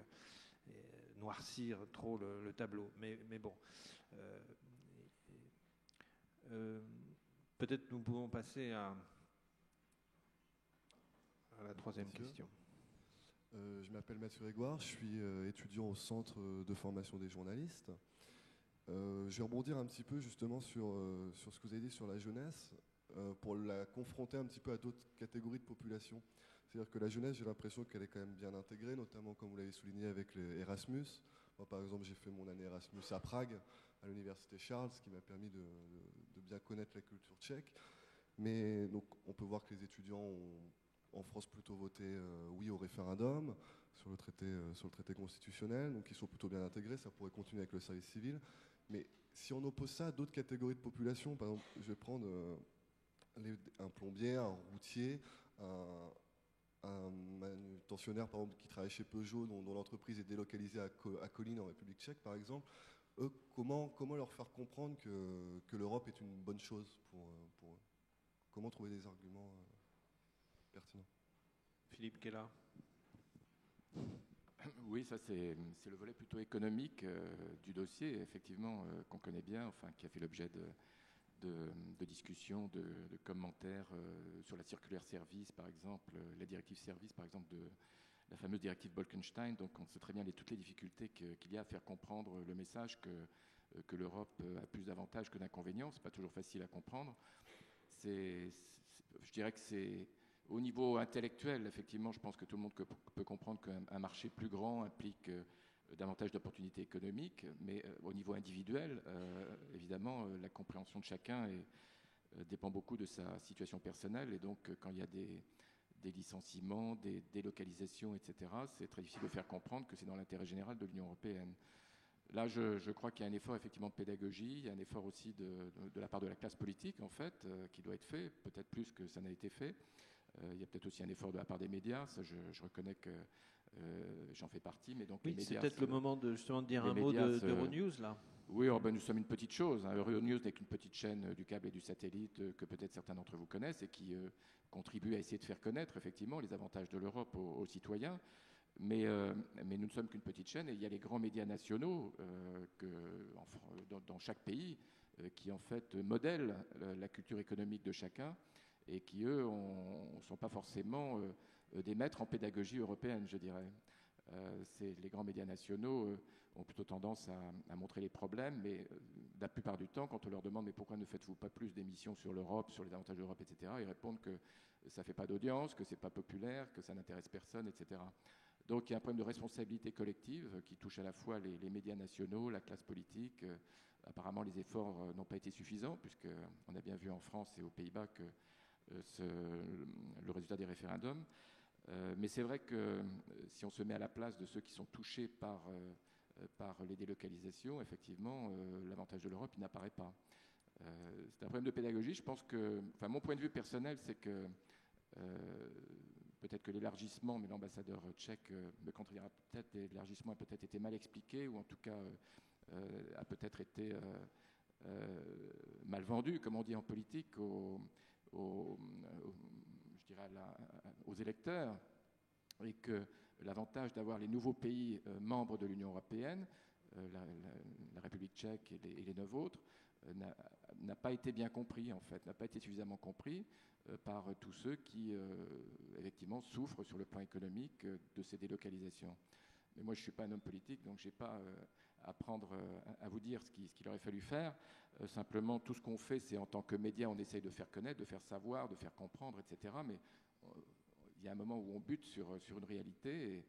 noircir trop le tableau. Mais bon, peut-être nous pouvons passer à la troisième question. Je m'appelle Mathieu Grégoire, je suis étudiant au Centre de formation des journalistes. Je vais rebondir un petit peu justement sur ce que vous avez dit sur la jeunesse, pour la confronter un petit peu à d'autres catégories de population. C'est-à-dire que la jeunesse, j'ai l'impression qu'elle est quand même bien intégrée, notamment comme vous l'avez souligné avec les Erasmus. Moi, par exemple, j'ai fait mon année Erasmus à Prague, à l'université Charles, ce qui m'a permis de bien connaître la culture tchèque. Mais donc, on peut voir que les étudiants ont en France plutôt voté oui au référendum sur le traité constitutionnel, donc ils sont plutôt bien intégrés, ça pourrait continuer avec le service civil. Mais si on oppose ça à d'autres catégories de population, par exemple, je vais prendre un plombier, un routier, un manutentionnaire par exemple, qui travaille chez Peugeot, dont l'entreprise est délocalisée à Kolín en République tchèque par exemple, eux, comment leur faire comprendre que l'Europe est une bonne chose pour eux? Comment trouver des arguments pertinent. Philippe Kella. Oui, ça c'est le volet plutôt économique du dossier, effectivement, qu'on connaît bien, enfin, qui a fait l'objet de discussions, de commentaires sur la circulaire service, par exemple, la directive service, par exemple, de la fameuse directive Bolkestein. Donc on sait très bien toutes les difficultés qu'il y a à faire comprendre le message que l'Europe a plus d'avantages que d'inconvénients. C'est pas toujours facile à comprendre. Je dirais que c'est au niveau intellectuel, effectivement, je pense que tout le monde peut comprendre qu'un marché plus grand implique davantage d'opportunités économiques, mais au niveau individuel, évidemment, la compréhension de chacun dépend beaucoup de sa situation personnelle, et donc quand il y a des licenciements, des délocalisations, etc., c'est très difficile de faire comprendre que c'est dans l'intérêt général de l'Union européenne. Là, je crois qu'il y a un effort effectivement de pédagogie, il y a un effort aussi de la part de la classe politique, en fait, qui doit être fait, peut-être plus que ça n'a été fait. Il y a peut-être aussi un effort de la part des médias, ça je reconnais que j'en fais partie, mais donc oui, les médias... c'est peut-être le moment justement de dire un mot d'Euronews, là. Oui, nous sommes une petite chose. Euronews n'est qu'une petite chaîne du câble et du satellite que peut-être certains d'entre vous connaissent et qui contribue à essayer de faire connaître effectivement les avantages de l'Europe aux citoyens. Mais nous ne sommes qu'une petite chaîne et il y a les grands médias nationaux dans chaque pays qui en fait modèlent la culture économique de chacun et qui, eux, ne sont pas forcément des maîtres en pédagogie européenne, je dirais. Les grands médias nationaux ont plutôt tendance à montrer les problèmes, mais la plupart du temps, quand on leur demande « mais pourquoi ne faites-vous pas plus d'émissions sur l'Europe, sur les avantages de l'Europe, etc. », ils répondent que ça ne fait pas d'audience, que ce n'est pas populaire, que ça n'intéresse personne, etc. Donc il y a un problème de responsabilité collective qui touche à la fois les médias nationaux, la classe politique. Apparemment, les efforts n'ont pas été suffisants, puisqu'on a bien vu en France et aux Pays-Bas que le résultat des référendums. Mais c'est vrai que si on se met à la place de ceux qui sont touchés par les délocalisations, effectivement, l'avantage de l'Europe, il n'apparaît pas. C'est un problème de pédagogie. Je pense que, enfin, mon point de vue personnel, c'est que peut-être que l'élargissement, mais l'ambassadeur tchèque me contredira peut-être, l'élargissement a peut-être été mal expliqué, ou en tout cas a peut-être été mal vendu, comme on dit en politique, je dirais aux électeurs, et que l'avantage d'avoir les nouveaux pays membres de l'Union européenne, la République tchèque et les 9 autres, n'a pas été bien compris, en fait, n'a pas été suffisamment compris par tous ceux qui, effectivement, souffrent sur le plan économique de ces délocalisations. Mais moi, je ne suis pas un homme politique, donc je n'ai pas à vous dire ce qu'il aurait fallu faire. Simplement, tout ce qu'on fait, c'est en tant que média, on essaye de faire connaître, de faire savoir, de faire comprendre, etc. Mais il y a un moment où on bute sur une réalité, et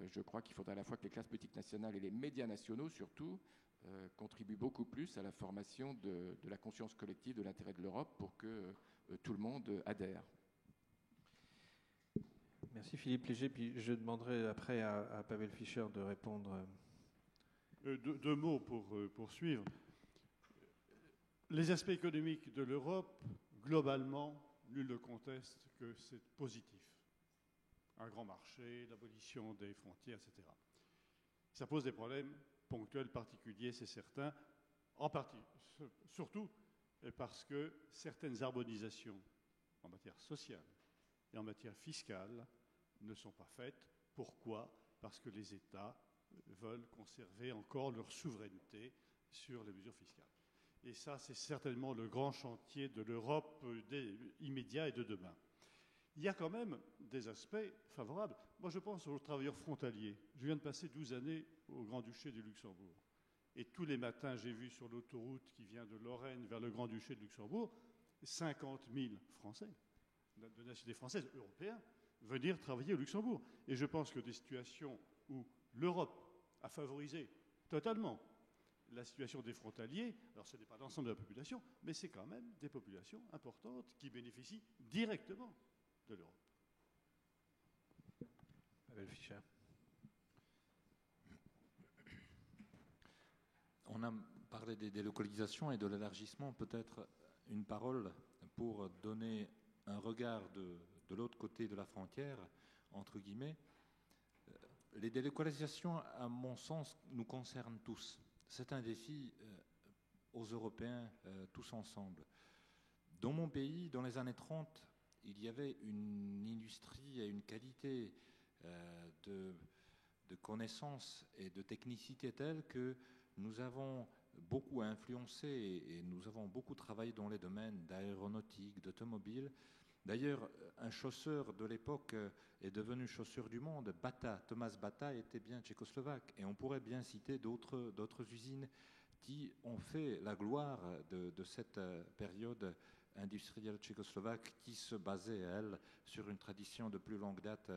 je crois qu'il faudra à la fois que les classes politiques nationales et les médias nationaux, surtout, contribuent beaucoup plus à la formation de la conscience collective de l'intérêt de l'Europe pour que tout le monde adhère. Merci Philippe Léger, puis je demanderai après à Pavel Fischer de répondre. Deux mots pour poursuivre. Les aspects économiques de l'Europe, globalement, nul ne conteste que c'est positif. Un grand marché, l'abolition des frontières, etc. Ça pose des problèmes ponctuels, particuliers, c'est certain, en partie, surtout parce que certaines harmonisations en matière sociale et en matière fiscale ne sont pas faites. Pourquoi ? Parce que les États veulent conserver encore leur souveraineté sur les mesures fiscales. Et ça, c'est certainement le grand chantier de l'Europe immédiat et de demain. Il y a quand même des aspects favorables. Moi, je pense aux travailleurs frontaliers. Je viens de passer 12 années au Grand-Duché du Luxembourg. Et tous les matins, j'ai vu sur l'autoroute qui vient de Lorraine vers le Grand-Duché de Luxembourg 50 000 Français, de nationalité française, européens, venir travailler au Luxembourg. Et je pense que des situations où l'Europe a favorisé totalement la situation des frontaliers, alors ce n'est pas l'ensemble de la population, mais c'est quand même des populations importantes qui bénéficient directement de l'Europe. Pavel Fischer. On a parlé des délocalisations et de l'élargissement, peut-être une parole pour donner un regard de l'autre côté de la frontière, entre guillemets. Les délocalisations, à mon sens, nous concernent tous. C'est un défi aux Européens tous ensemble. Dans mon pays, dans les années 30, il y avait une industrie et une qualité de connaissances et de technicité telle que nous avons beaucoup influencé et nous avons beaucoup travaillé dans les domaines d'aéronautique, d'automobile. D'ailleurs, un chausseur de l'époque est devenu chausseur du monde. Thomas Bata était bien tchécoslovaque. Et on pourrait bien citer d'autres usines qui ont fait la gloire de cette période industrielle tchécoslovaque qui se basait, elle, sur une tradition de plus longue date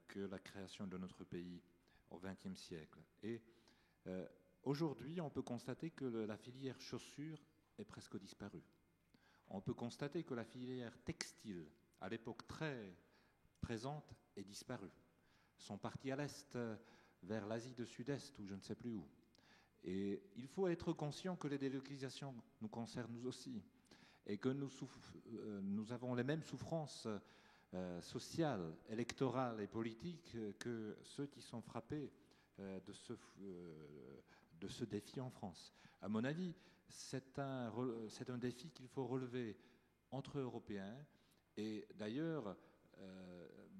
que la création de notre pays au XXe siècle. Et aujourd'hui, on peut constater que la filière chaussure est presque disparue. On peut constater que la filière textile, à l'époque très présente, est disparue. Sont partis à l'est, vers l'Asie du Sud-Est, ou je ne sais plus où. Et il faut être conscient que les délocalisations nous concernent nous aussi, et que nous avons les mêmes souffrances sociales, électorales et politiques que ceux qui sont frappés de ce défi en France. À mon avis, c'est un défi qu'il faut relever entre Européens. Et d'ailleurs,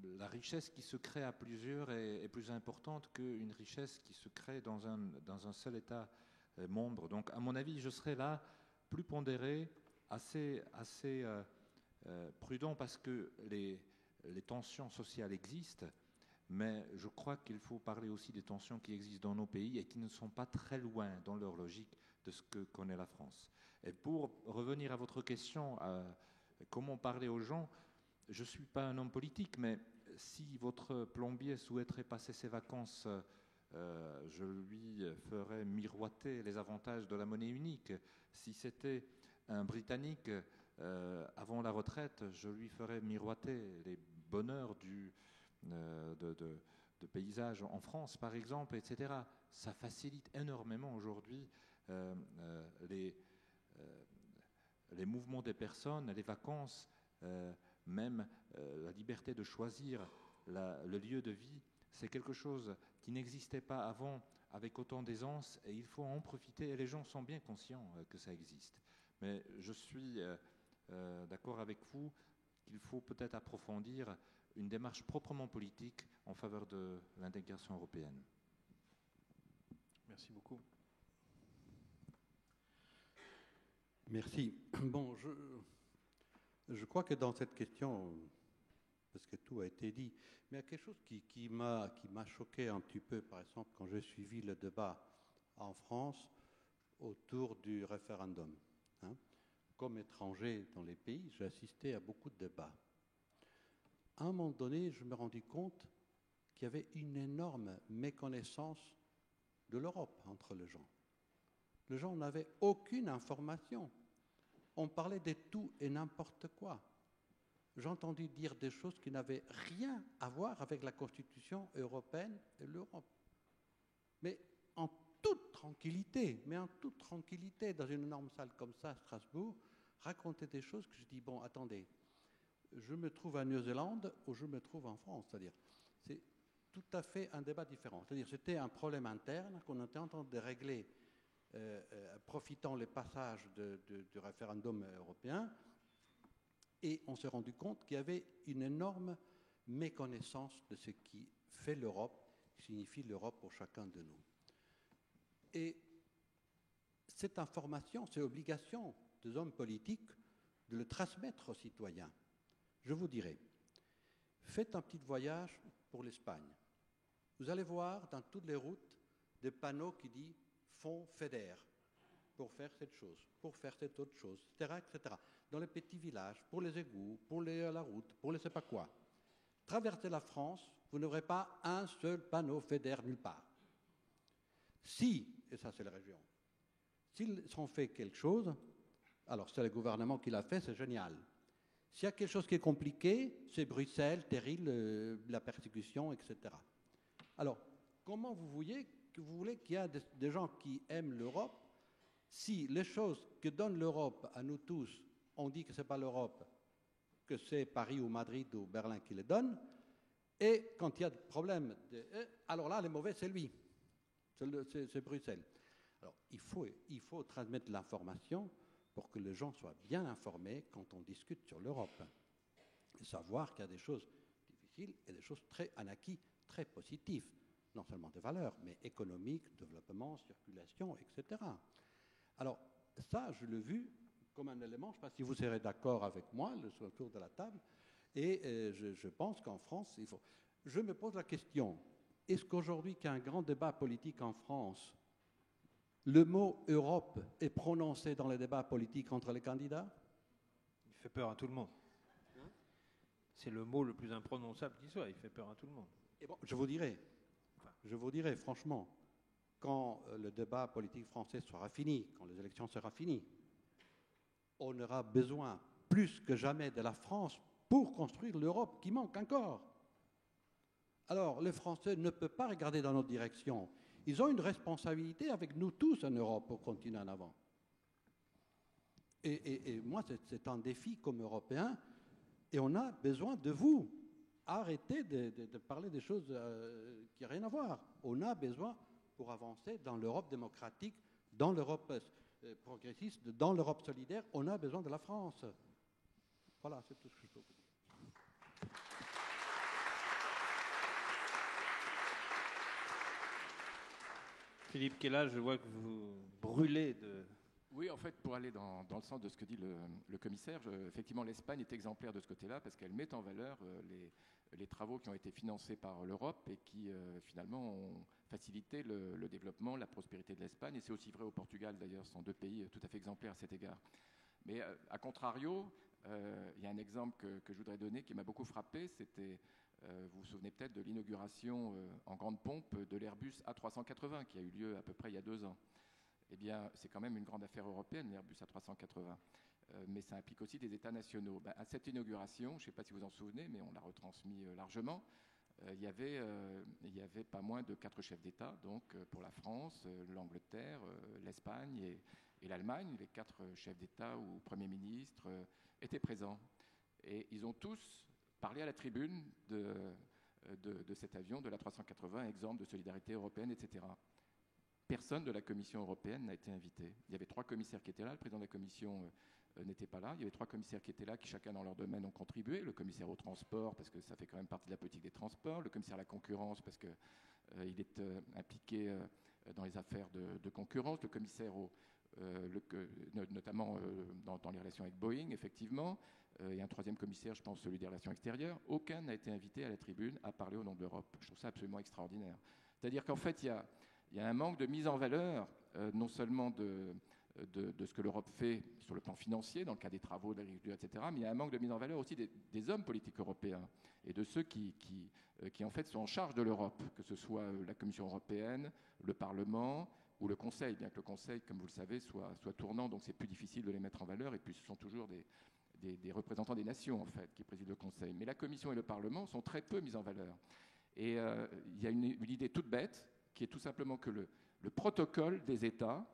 la richesse qui se crée à plusieurs est plus importante qu'une richesse qui se crée dans un seul État membre. Donc, à mon avis, je serais là plus pondéré, assez prudent, parce que les tensions sociales existent. Mais je crois qu'il faut parler aussi des tensions qui existent dans nos pays et qui ne sont pas très loin dans leur logique de ce que connaît la France. Et pour revenir à votre question, comment parler aux gens, je ne suis pas un homme politique, mais si votre plombier souhaiterait passer ses vacances, je lui ferais miroiter les avantages de la monnaie unique. Si c'était un Britannique, avant la retraite, je lui ferais miroiter les bonheurs de paysages en France, par exemple, etc. Ça facilite énormément aujourd'hui les mouvements des personnes, les vacances, même la liberté de choisir le lieu de vie, c'est quelque chose qui n'existait pas avant avec autant d'aisance, et il faut en profiter, et les gens sont bien conscients que ça existe. Mais je suis d'accord avec vous qu'il faut peut-être approfondir une démarche proprement politique en faveur de l'intégration européenne. Merci beaucoup. Merci. Bon, je crois que dans cette question, parce que tout a été dit, mais il y a quelque chose qui m'a choqué un petit peu, par exemple, quand j'ai suivi le débat en France autour du référendum. Hein. Comme étranger dans les pays, j'ai assisté à beaucoup de débats. À un moment donné, je me rendis compte qu'il y avait une énorme méconnaissance de l'Europe entre les gens. Les gens n'avaient aucune information. On parlait de tout et n'importe quoi. J'ai entendu dire des choses qui n'avaient rien à voir avec la Constitution européenne et l'Europe. Mais en toute tranquillité, dans une énorme salle comme ça à Strasbourg, raconter des choses que je dis, bon, attendez, je me trouve à Nouvelle-Zélande ou je me trouve en France. C'est-à-dire, c'est tout à fait un débat différent. C'est-à-dire, c'était un problème interne qu'on était en train de régler, profitant les passages du référendum européen, et on s'est rendu compte qu'il y avait une énorme méconnaissance de ce qui fait l'Europe, qui signifie l'Europe pour chacun de nous. Et cette information, c'est l'obligation des hommes politiques de le transmettre aux citoyens. Je vous dirai, faites un petit voyage pour l'Espagne. Vous allez voir dans toutes les routes des panneaux qui disent « Fonds FEDER » pour faire cette chose, pour faire cette autre chose, etc., etc. Dans les petits villages, pour les égouts, pour la route, pour les je ne sais pas quoi. Traversez la France, vous n'aurez pas un seul panneau FEDER nulle part. Si, et ça c'est la région, s'ils ont fait quelque chose, alors c'est le gouvernement qui l'a fait, c'est génial. S'il y a quelque chose qui est compliqué, c'est Bruxelles, terrible, la persécution, etc. Alors, comment vous voulez qu'il y ait des gens qui aiment l'Europe si les choses que donne l'Europe à nous tous, on dit que ce n'est pas l'Europe, que c'est Paris ou Madrid ou Berlin qui les donne, et quand il y a des problèmes, alors là, le mauvais, c'est lui, c'est Bruxelles. Alors, il faut transmettre l'information pour que les gens soient bien informés quand on discute sur l'Europe. Et savoir qu'il y a des choses difficiles et des choses un acquis très positif, non seulement des valeurs, mais économiques, développement, circulation, etc. Alors, ça, je l'ai vu comme un élément, je ne sais pas si vous serez d'accord avec moi, autour de la table, et je pense qu'en France, il faut... Je me pose la question, est-ce qu'aujourd'hui, qu'il y a un grand débat politique en France, le mot Europe est prononcé dans les débats politiques entre les candidats? Il fait peur à tout le monde. C'est le mot le plus imprononçable qui soit, il fait peur à tout le monde. Et bon, je vous dirai franchement, quand le débat politique français sera fini, quand les élections seront finies, on aura besoin plus que jamais de la France pour construire l'Europe qui manque encore. Alors, les Français ne peuvent pas regarder dans notre direction. Ils ont une responsabilité avec nous tous en Europe pour continuer en avant. Et moi, c'est un défi comme Européen, et on a besoin de vous. Arrêtez de parler des choses qui n'ont rien à voir. On a besoin, pour avancer dans l'Europe démocratique, dans l'Europe progressiste, dans l'Europe solidaire, on a besoin de la France. Voilà, c'est tout ce que je peux vous dire. Philippe Kella, je vois que vous brûlez de... Oui, en fait, pour aller dans le sens de ce que dit le commissaire, effectivement, l'Espagne est exemplaire de ce côté-là parce qu'elle met en valeur les travaux qui ont été financés par l'Europe et qui, finalement, ont facilité le développement, la prospérité de l'Espagne. Et c'est aussi vrai au Portugal, d'ailleurs, ce sont deux pays tout à fait exemplaires à cet égard. Mais, à contrario, il y a un exemple que je voudrais donner qui m'a beaucoup frappé, c'était... vous vous souvenez peut-être de l'inauguration en grande pompe de l'Airbus A380 qui a eu lieu à peu près il y a 2 ans. Eh bien, c'est quand même une grande affaire européenne, l'Airbus A380. Mais ça implique aussi des États nationaux. À cette inauguration, je ne sais pas si vous en souvenez, mais on l'a retransmis largement, il y avait pas moins de 4 chefs d'État, donc pour la France, l'Angleterre, l'Espagne et l'Allemagne. Les 4 chefs d'État ou premiers ministres étaient présents. Et ils ont tous parlé à la tribune de cet avion, de l'A380, exemple de solidarité européenne, etc. Personne de la Commission européenne n'a été invité. Il y avait 3 commissaires qui étaient là, le président de la Commission n'était pas là. Il y avait 3 commissaires qui étaient là, qui chacun dans leur domaine ont contribué. Le commissaire au transport, parce que ça fait quand même partie de la politique des transports. Le commissaire à la concurrence, parce qu'il est impliqué dans les affaires de concurrence. Le commissaire notamment dans les relations avec Boeing, effectivement. Et un 3e commissaire, je pense, celui des relations extérieures. Aucun n'a été invité à la tribune à parler au nom de l'Europe. Je trouve ça absolument extraordinaire. C'est-à-dire qu'en fait, il y a un manque de mise en valeur, non seulement de ce que l'Europe fait sur le plan financier, dans le cas des travaux, de l'agriculture, etc., mais il y a un manque de mise en valeur aussi des hommes politiques européens et de ceux qui en fait sont en charge de l'Europe, que ce soit la Commission européenne, le Parlement ou le Conseil, bien que le Conseil, comme vous le savez, soit tournant, donc c'est plus difficile de les mettre en valeur, et puis ce sont toujours des représentants des nations, en fait, qui président le Conseil. Mais la Commission et le Parlement sont très peu mis en valeur. Et il y a une idée toute bête, qui est tout simplement que le protocole des États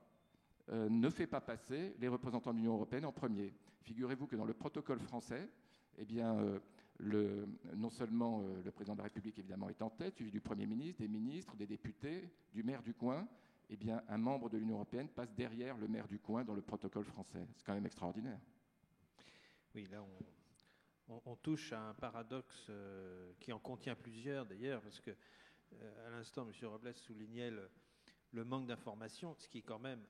ne fait pas passer les représentants de l'Union européenne en premier. Figurez-vous que dans le protocole français, eh bien, non seulement le président de la République, évidemment, est en tête, suivi du Premier ministre, des ministres, des députés, du maire du coin, eh bien, un membre de l'Union européenne passe derrière le maire du coin dans le protocole français. C'est quand même extraordinaire. Oui, là, on touche à un paradoxe qui en contient plusieurs, d'ailleurs, parce que, à l'instant, M. Robles soulignait le manque d'information, ce qui est quand même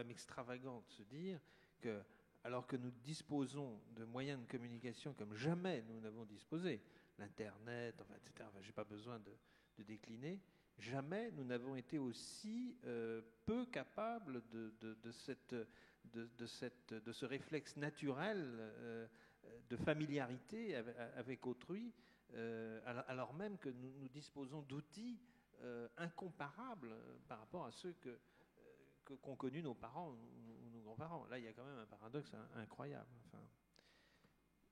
extravagant de se dire que, alors que nous disposons de moyens de communication comme jamais nous n'avons disposé, l'Internet, enfin, etc., enfin, je n'ai pas besoin de décliner, jamais nous n'avons été aussi peu capables de ce réflexe naturel de familiarité avec autrui, alors même que nous disposons d'outils incomparables par rapport à ceux qu'ont connus nos parents ou nos grands-parents. Là, il y a quand même un paradoxe incroyable. Enfin,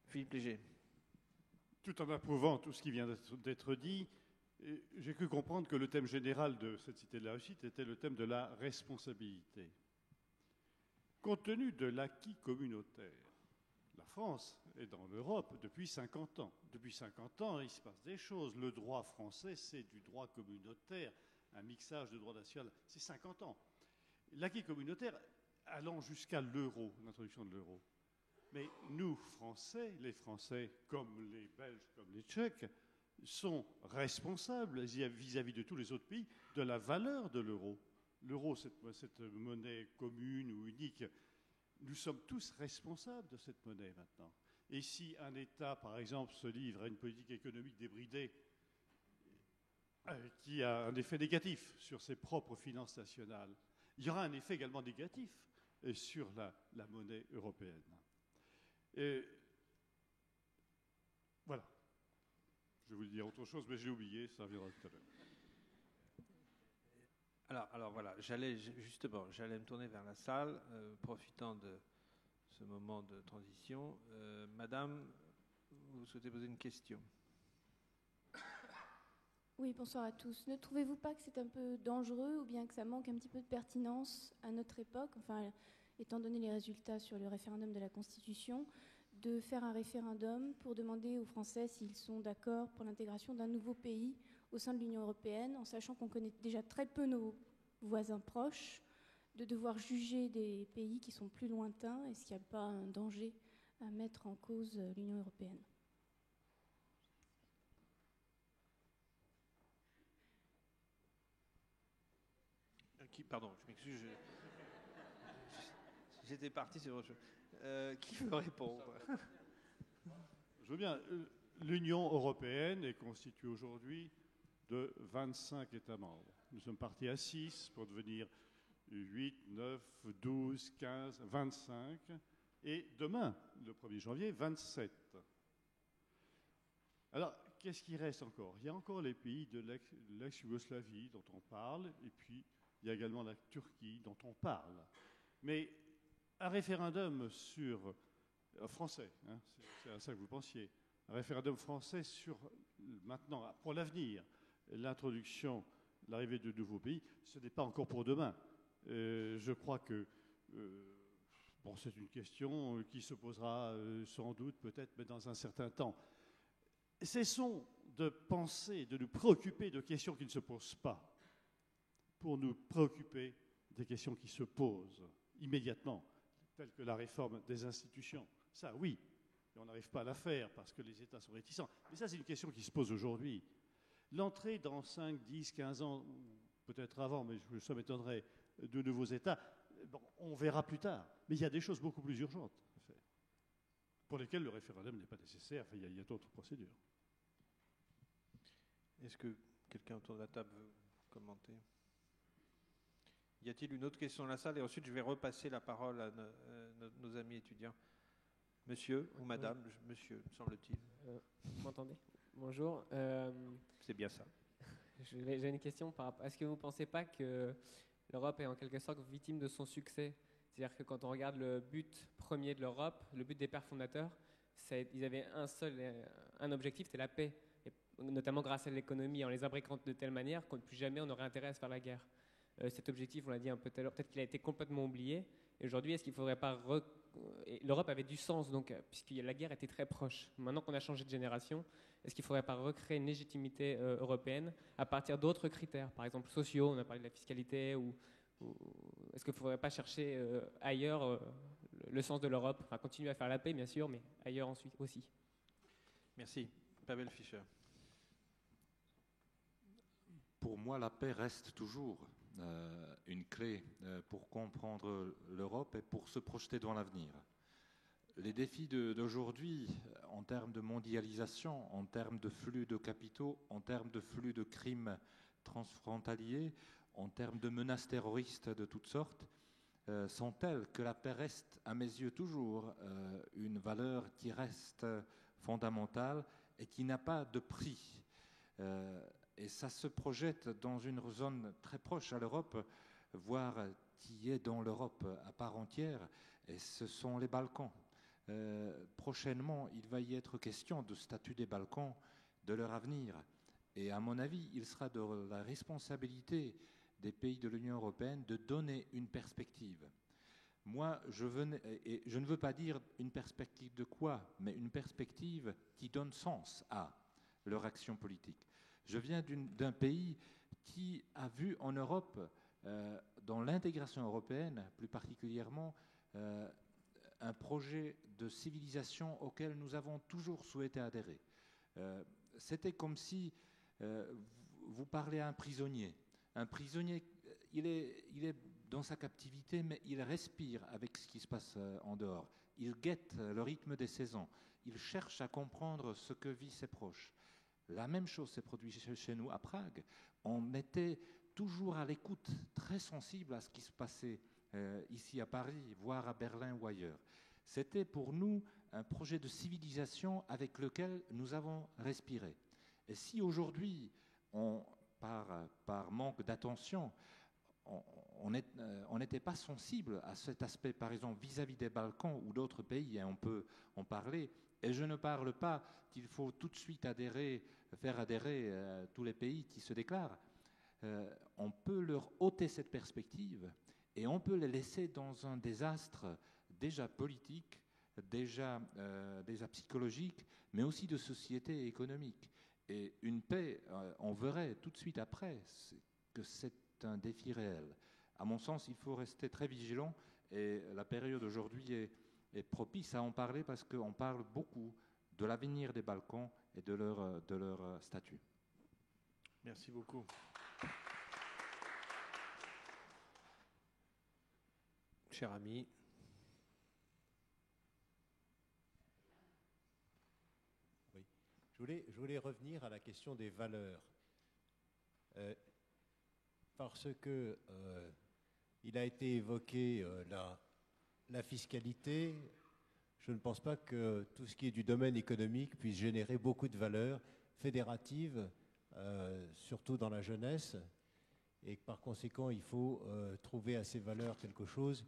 Philippe Léger. Tout en approuvant tout ce qui vient d'être dit, j'ai cru comprendre que le thème général de cette Cité de la Réussite était le thème de la responsabilité. Compte tenu de l'acquis communautaire, la France est dans l'Europe depuis 50 ans. Depuis 50 ans, il se passe des choses. Le droit français, c'est du droit communautaire, un mixage de droit national. C'est 50 ans. L'acquis communautaire allant jusqu'à l'euro, l'introduction de l'euro. Mais nous, Français, les Français, comme les Belges, comme les Tchèques, sont responsables vis-à-vis de tous les autres pays de la valeur de l'euro. L'euro, cette monnaie commune ou unique, nous sommes tous responsables de cette monnaie maintenant. Et si un État, par exemple, se livre à une politique économique débridée qui a un effet négatif sur ses propres finances nationales, il y aura un effet également négatif sur la monnaie européenne. Et voilà. Je vais vous dire autre chose, mais j'ai oublié, ça reviendra tout à l'heure. Alors voilà, j'allais me tourner vers la salle, profitant de ce moment de transition. Madame, vous souhaitez poser une question? Oui, bonsoir à tous. Ne trouvez-vous pas que c'est un peu dangereux ou bien que ça manque un petit peu de pertinence à notre époque, enfin, étant donné les résultats sur le référendum de la Constitution, de faire un référendum pour demander aux Français s'ils sont d'accord pour l'intégration d'un nouveau pays au sein de l'Union européenne, en sachant qu'on connaît déjà très peu nos voisins proches, de devoir juger des pays qui sont plus lointains? Est-ce qu'il n'y a pas un danger à mettre en cause l'Union européenne? Pardon, je m'excuse. J'étais parti sur autre chose. Qui veut répondre? Je veux bien. L'Union européenne est constituée aujourd'hui de 25 États membres. Nous sommes partis à 6 pour devenir 8, 9, 12, 15, 25. Et demain, le 1er janvier, 27. Alors, qu'est-ce qui reste encore? Il y a encore les pays de l'ex-Yougoslavie dont on parle, et puis il y a également la Turquie dont on parle. Mais un référendum sur français, hein, c'est à ça que vous pensiez, un référendum français sur maintenant, pour l'avenir, l'introduction, l'arrivée de nouveaux pays, ce n'est pas encore pour demain. Je crois que Bon, c'est une question qui se posera sans doute, peut-être, mais dans un certain temps. Cessons de penser, de nous préoccuper de questions qui ne se posent pas, pour nous préoccuper des questions qui se posent immédiatement, telles que la réforme des institutions. Ça, oui, et on n'arrive pas à la faire parce que les États sont réticents. Mais ça, c'est une question qui se pose aujourd'hui. L'entrée dans 5, 10, 15 ans, peut-être avant, mais ça m'étonnerait, de nouveaux États, bon, on verra plus tard. Mais il y a des choses beaucoup plus urgentes à faire, pour lesquelles le référendum n'est pas nécessaire. Enfin, il y a d'autres procédures. Est-ce que quelqu'un autour de la table veut commenter? Y a-t-il une autre question dans la salle? Et ensuite, je vais repasser la parole à nos amis étudiants. Monsieur ou madame? Oui. Monsieur, me semble-t-il. Vous m'entendez? Bonjour. C'est bien ça. J'ai une question par rapport. Est-ce que vous ne pensez pas que l'Europe est en quelque sorte victime de son succès? C'est-à-dire que quand on regarde le but premier de l'Europe, le but des pères fondateurs, ils avaient un objectif, c'était la paix. Et notamment grâce à l'économie, en les imbriquant de telle manière qu'on ne plus jamais on n'aurait intérêt à se faire la guerre. Cet objectif, on l'a dit un peu tout à l'heure, peut-être qu'il a été complètement oublié. Et aujourd'hui, est-ce qu'il ne faudrait pas... L'Europe avait du sens, donc, puisque la guerre était très proche. Maintenant qu'on a changé de génération, est-ce qu'il ne faudrait pas recréer une légitimité européenne à partir d'autres critères, par exemple sociaux, on a parlé de la fiscalité, ou est-ce qu'il ne faudrait pas chercher ailleurs le sens de l'Europe, enfin continuer à faire la paix, bien sûr, mais ailleurs ensuite aussi. Merci. Pavel Fischer. Pour moi, la paix reste toujours une clé pour comprendre l'Europe et pour se projeter dans l'avenir. Les défis d'aujourd'hui, en termes de mondialisation, en termes de flux de capitaux, en termes de flux de crimes transfrontaliers, en termes de menaces terroristes de toutes sortes, sont tels que la paix reste, à mes yeux, toujours une valeur qui reste fondamentale et qui n'a pas de prix. Et ça se projette dans une zone très proche à l'Europe, voire qui est dans l'Europe à part entière, et ce sont les Balkans. Prochainement, il va y être question du statut des Balkans, de leur avenir. Et à mon avis, il sera de la responsabilité des pays de l'Union européenne de donner une perspective. Moi, je ne veux pas dire une perspective de quoi, mais une perspective qui donne sens à leur action politique. Je viens d'un pays qui a vu en Europe, dans l'intégration européenne plus particulièrement, un projet de civilisation auquel nous avons toujours souhaité adhérer. C'était comme si vous parlez à un prisonnier. Un prisonnier, il est dans sa captivité, mais il respire avec ce qui se passe en dehors. Il guette le rythme des saisons. Il cherche à comprendre ce que vivent ses proches. La même chose s'est produite chez nous à Prague. On était toujours à l'écoute, très sensible à ce qui se passait ici à Paris, voire à Berlin ou ailleurs. C'était pour nous un projet de civilisation avec lequel nous avons respiré. Et si aujourd'hui, par manque d'attention, on n'était pas sensible à cet aspect, par exemple, vis-à-vis des Balkans ou d'autres pays, hein, on peut en parler. Et je ne parle pas qu'il faut tout de suite faire adhérer tous les pays qui se déclarent. On peut leur ôter cette perspective et on peut les laisser dans un désastre déjà politique, déjà psychologique, mais aussi de société et économique. Et une paix, on verrait tout de suite après que c'est un défi réel. À mon sens, il faut rester très vigilant et la période aujourd'hui est propice à en parler parce qu'on parle beaucoup de l'avenir des Balkans et de leur statut. Merci beaucoup. Cher ami. Oui. Je voulais revenir à la question des valeurs. Parce que il a été évoqué la fiscalité. Je ne pense pas que tout ce qui est du domaine économique puisse générer beaucoup de valeurs fédératives, surtout dans la jeunesse, et que par conséquent, il faut trouver à ces valeurs quelque chose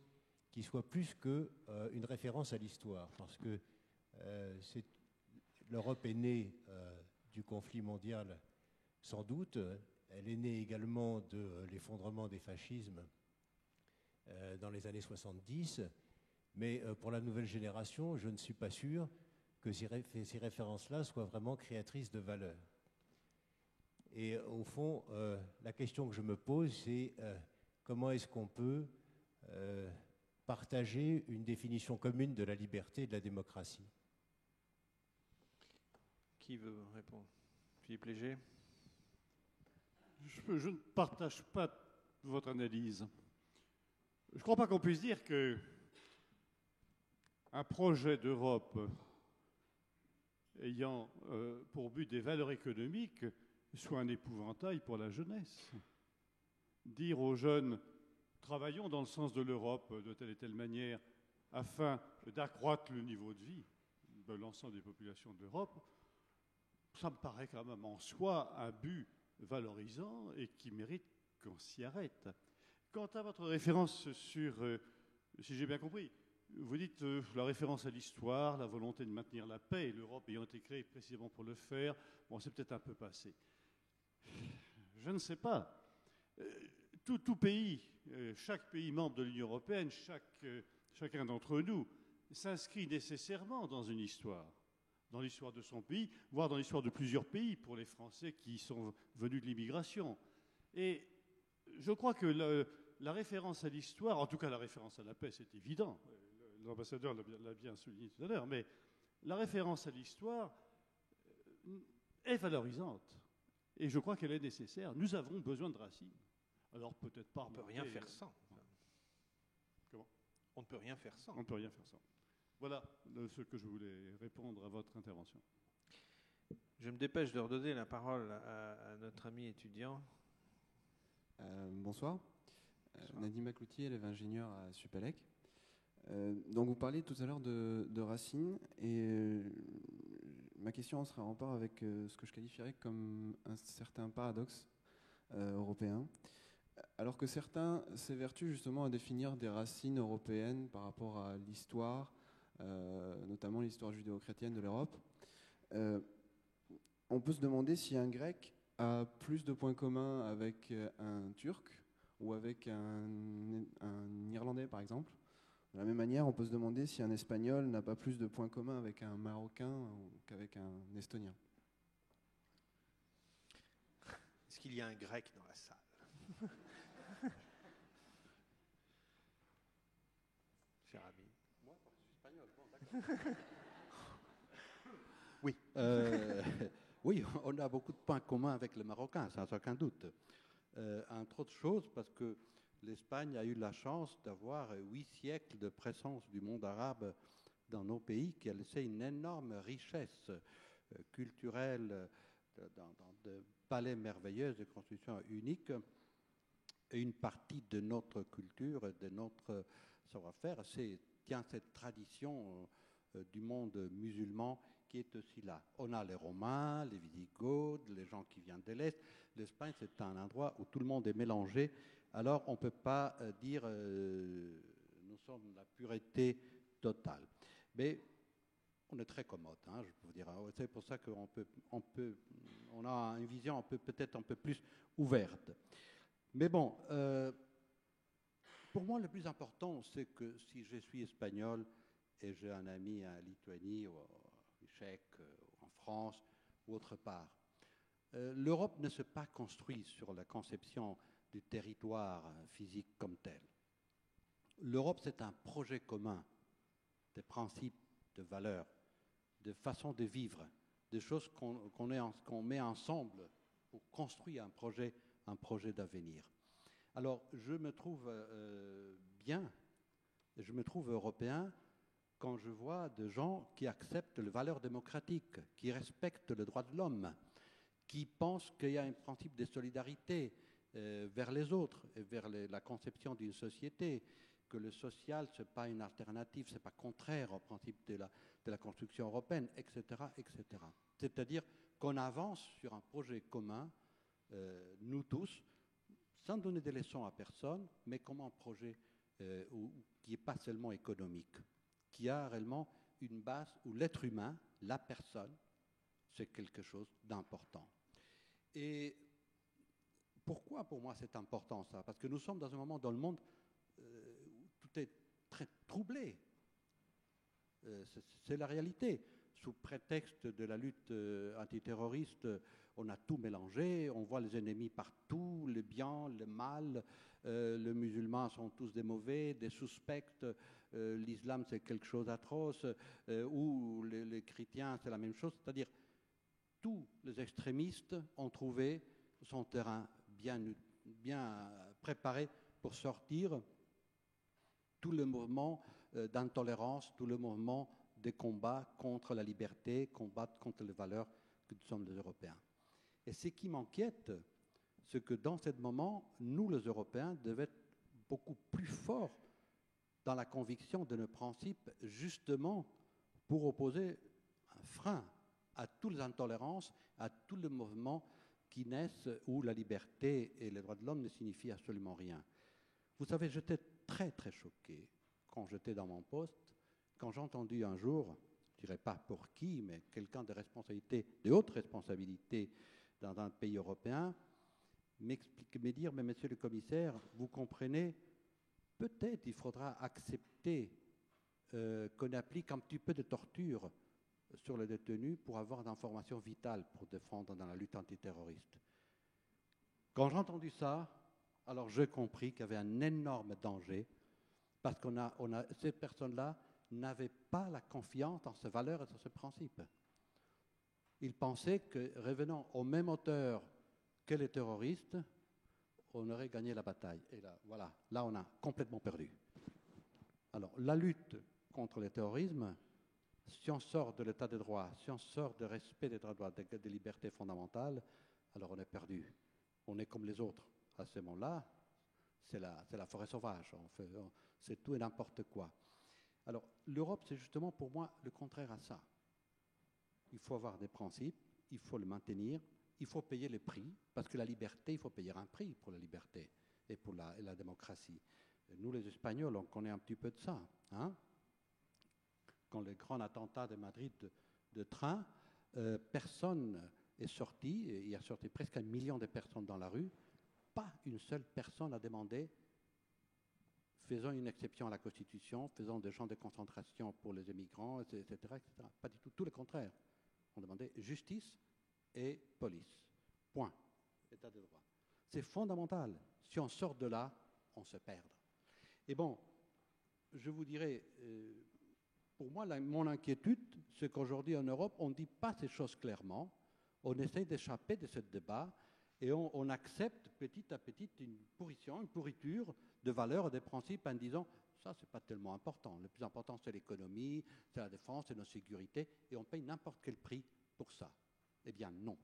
qui soit plus qu'une référence à l'histoire, parce que l'Europe est née du conflit mondial, sans doute. Elle est née également de l'effondrement des fascismes dans les années 70. Mais pour la nouvelle génération, je ne suis pas sûr que ces références-là soient vraiment créatrices de valeur. Et au fond, la question que je me pose, c'est comment est-ce qu'on peut partager une définition commune de la liberté et de la démocratie? Qui veut répondre? Philippe Léger? Je ne partage pas votre analyse. Je ne crois pas qu'on puisse dire que un projet d'Europe ayant pour but des valeurs économiques soit un épouvantail pour la jeunesse. Dire aux jeunes, travaillons dans le sens de l'Europe de telle et telle manière afin d'accroître le niveau de vie de l'ensemble des populations de l'Europe, ça me paraît quand même en soi un but valorisant et qui mérite qu'on s'y arrête. Quant à votre référence sur, si j'ai bien compris, vous dites la référence à l'histoire, la volonté de maintenir la paix, et l'Europe ayant été créée précisément pour le faire, bon, c'est peut-être un peu passé. Je ne sais pas. Tout pays, chaque pays membre de l'Union européenne, chacun d'entre nous, s'inscrit nécessairement dans une histoire, dans l'histoire de son pays, voire dans l'histoire de plusieurs pays pour les Français qui sont venus de l'immigration. Et je crois que la référence à l'histoire, en tout cas la référence à la paix, c'est évident, l'ambassadeur l'a bien souligné tout à l'heure, mais la référence à l'histoire est valorisante. Et je crois qu'elle est nécessaire. Nous avons besoin de racines. Alors peut-être pas... On ne peut rien faire sans. Comment? On ne peut rien faire sans. On ne peut rien faire sans. Voilà ce que je voulais répondre à votre intervention. Je me dépêche de redonner la parole à notre ami étudiant. Bonsoir. Nadim Aklouti, élève ingénieur à Supélec. Donc vous parliez tout à l'heure de racines et ma question sera en rapport avec ce que je qualifierais comme un certain paradoxe européen. Alors que certains s'évertuent justement à définir des racines européennes par rapport à l'histoire, notamment l'histoire judéo-chrétienne de l'Europe, on peut se demander si un Grec a plus de points communs avec un Turc ou avec un Irlandais, par exemple. De la même manière, on peut se demander si un Espagnol n'a pas plus de points communs avec un Marocain qu'avec un Estonien. Est-ce qu'il y a un Grec dans la salle? Cher ami. Moi, je suis espagnol. Bon, d'accord. Oui, oui, on a beaucoup de points communs avec les Marocains, sans aucun doute. Entre autres choses, parce que l'Espagne a eu la chance d'avoir 8 siècles de présence du monde arabe dans nos pays, qui a laissé une énorme richesse culturelle, dans de palais merveilleux, de constructions uniques, et une partie de notre culture, de notre savoir-faire, tient cette tradition du monde musulman qui est aussi là. On a les Romains, les Visigoths, les gens qui viennent de l'Est. L'Espagne, c'est un endroit où tout le monde est mélangé. Alors, on ne peut pas dire nous sommes la pureté totale. Mais on est très commode, hein, je peux vous dire. C'est pour ça qu'on a une vision peut-être un peu plus ouverte. Mais bon, pour moi, le plus important, c'est que si je suis espagnol et j'ai un ami en Lituanie ou en Tchèque, en France ou autre part, l'Europe ne s'est pas construite sur la conception du territoire physique comme tel. L'Europe, c'est un projet commun de principes, de valeurs, de façons de vivre, de choses qu'on met ensemble pour construire un projet d'avenir. Alors, je me trouve bien, je me trouve européen quand je vois des gens qui acceptent les valeurs démocratiques, qui respectent le droit de l'homme, qui pensent qu'il y a un principe de solidarité vers les autres et vers la conception d'une société, que le social, ce n'est pas une alternative, ce n'est pas contraire au principe de la construction européenne, etc., etc. C'est-à-dire qu'on avance sur un projet commun, nous tous, sans donner des leçons à personne, mais comme un projet qui n'est pas seulement économique, qui a réellement une base où l'être humain, la personne, c'est quelque chose d'important. Et pourquoi pour moi c'est important ça? Parce que nous sommes dans un moment dans le monde où tout est très troublé. C'est la réalité. Sous prétexte de la lutte antiterroriste, on a tout mélangé, on voit les ennemis partout, le bien, le mal, les musulmans sont tous des mauvais, des suspects, l'islam c'est quelque chose d'atroce, ou les chrétiens c'est la même chose, c'est-à-dire tous les extrémistes ont trouvé son terrain bien préparé pour sortir tout le mouvement d'intolérance, tout le mouvement des combats contre la liberté, combattre contre les valeurs que nous sommes les Européens. Et ce qui m'inquiète, c'est que dans ce moment, nous, les Européens, devons être beaucoup plus forts dans la conviction de nos principes, justement pour opposer un frein à toutes les intolérances, à tous les mouvements qui naissent où la liberté et les droits de l'homme ne signifient absolument rien. Vous savez, j'étais très, très choqué quand j'étais dans mon poste, quand j'ai entendu un jour, je ne dirais pas pour qui, mais quelqu'un de haute responsabilité dans un pays européen, me dire, mais monsieur le commissaire, vous comprenez, peut-être il faudra accepter qu'on applique un petit peu de torture sur les détenus pour avoir des informations vitales pour défendre dans la lutte antiterroriste. Quand j'ai entendu ça, alors j'ai compris qu'il y avait un énorme danger parce ces personnes-là n'avaient pas la confiance dans ces valeurs et dans ces principes. Ils pensaient que, revenant au même hauteur que les terroristes, on aurait gagné la bataille. Et là, voilà, là on a complètement perdu. Alors, la lutte contre le terrorisme, si on sort de l'état de droit, si on sort du respect des droits, des libertés fondamentales, alors on est perdu. On est comme les autres. À ce moment-là, c'est la forêt sauvage. C'est tout et n'importe quoi. Alors, l'Europe, c'est justement pour moi le contraire à ça. Il faut avoir des principes, il faut le maintenir, il faut payer le prix, parce que la liberté, il faut payer un prix pour la liberté et pour la démocratie. Nous, les Espagnols, on connaît un petit peu de ça. Hein? Quand le grand attentat de Madrid de train, personne est sorti, et il y a sorti presque 1 million de personnes dans la rue, pas une seule personne a demandé faisons une exception à la Constitution, faisons des champs de concentration pour les émigrants, etc., etc. Pas du tout, tout le contraire. On demandait justice et police. Point. État de droit. C'est fondamental. Si on sort de là, on se perd. Et bon, je vous dirais, pour moi, mon inquiétude, c'est qu'aujourd'hui en Europe, on ne dit pas ces choses clairement, on essaie d'échapper de ce débat et on accepte petit à petit une pourriture de valeurs et de principes en disant ça, ce n'est pas tellement important. Le plus important, c'est l'économie, c'est la défense, c'est nos sécurités, et on paye n'importe quel prix pour ça. Eh bien, non.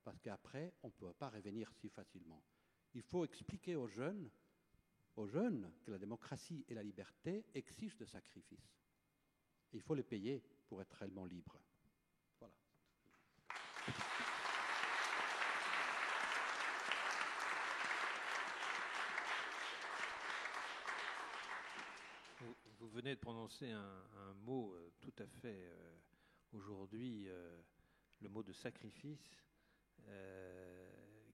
Parce qu'après, on ne peut pas revenir si facilement. Il faut expliquer aux jeunes que la démocratie et la liberté exigent des sacrifices. Et il faut les payer pour être réellement libres. Voilà. Vous venez de prononcer un mot tout à fait aujourd'hui, le mot de sacrifice,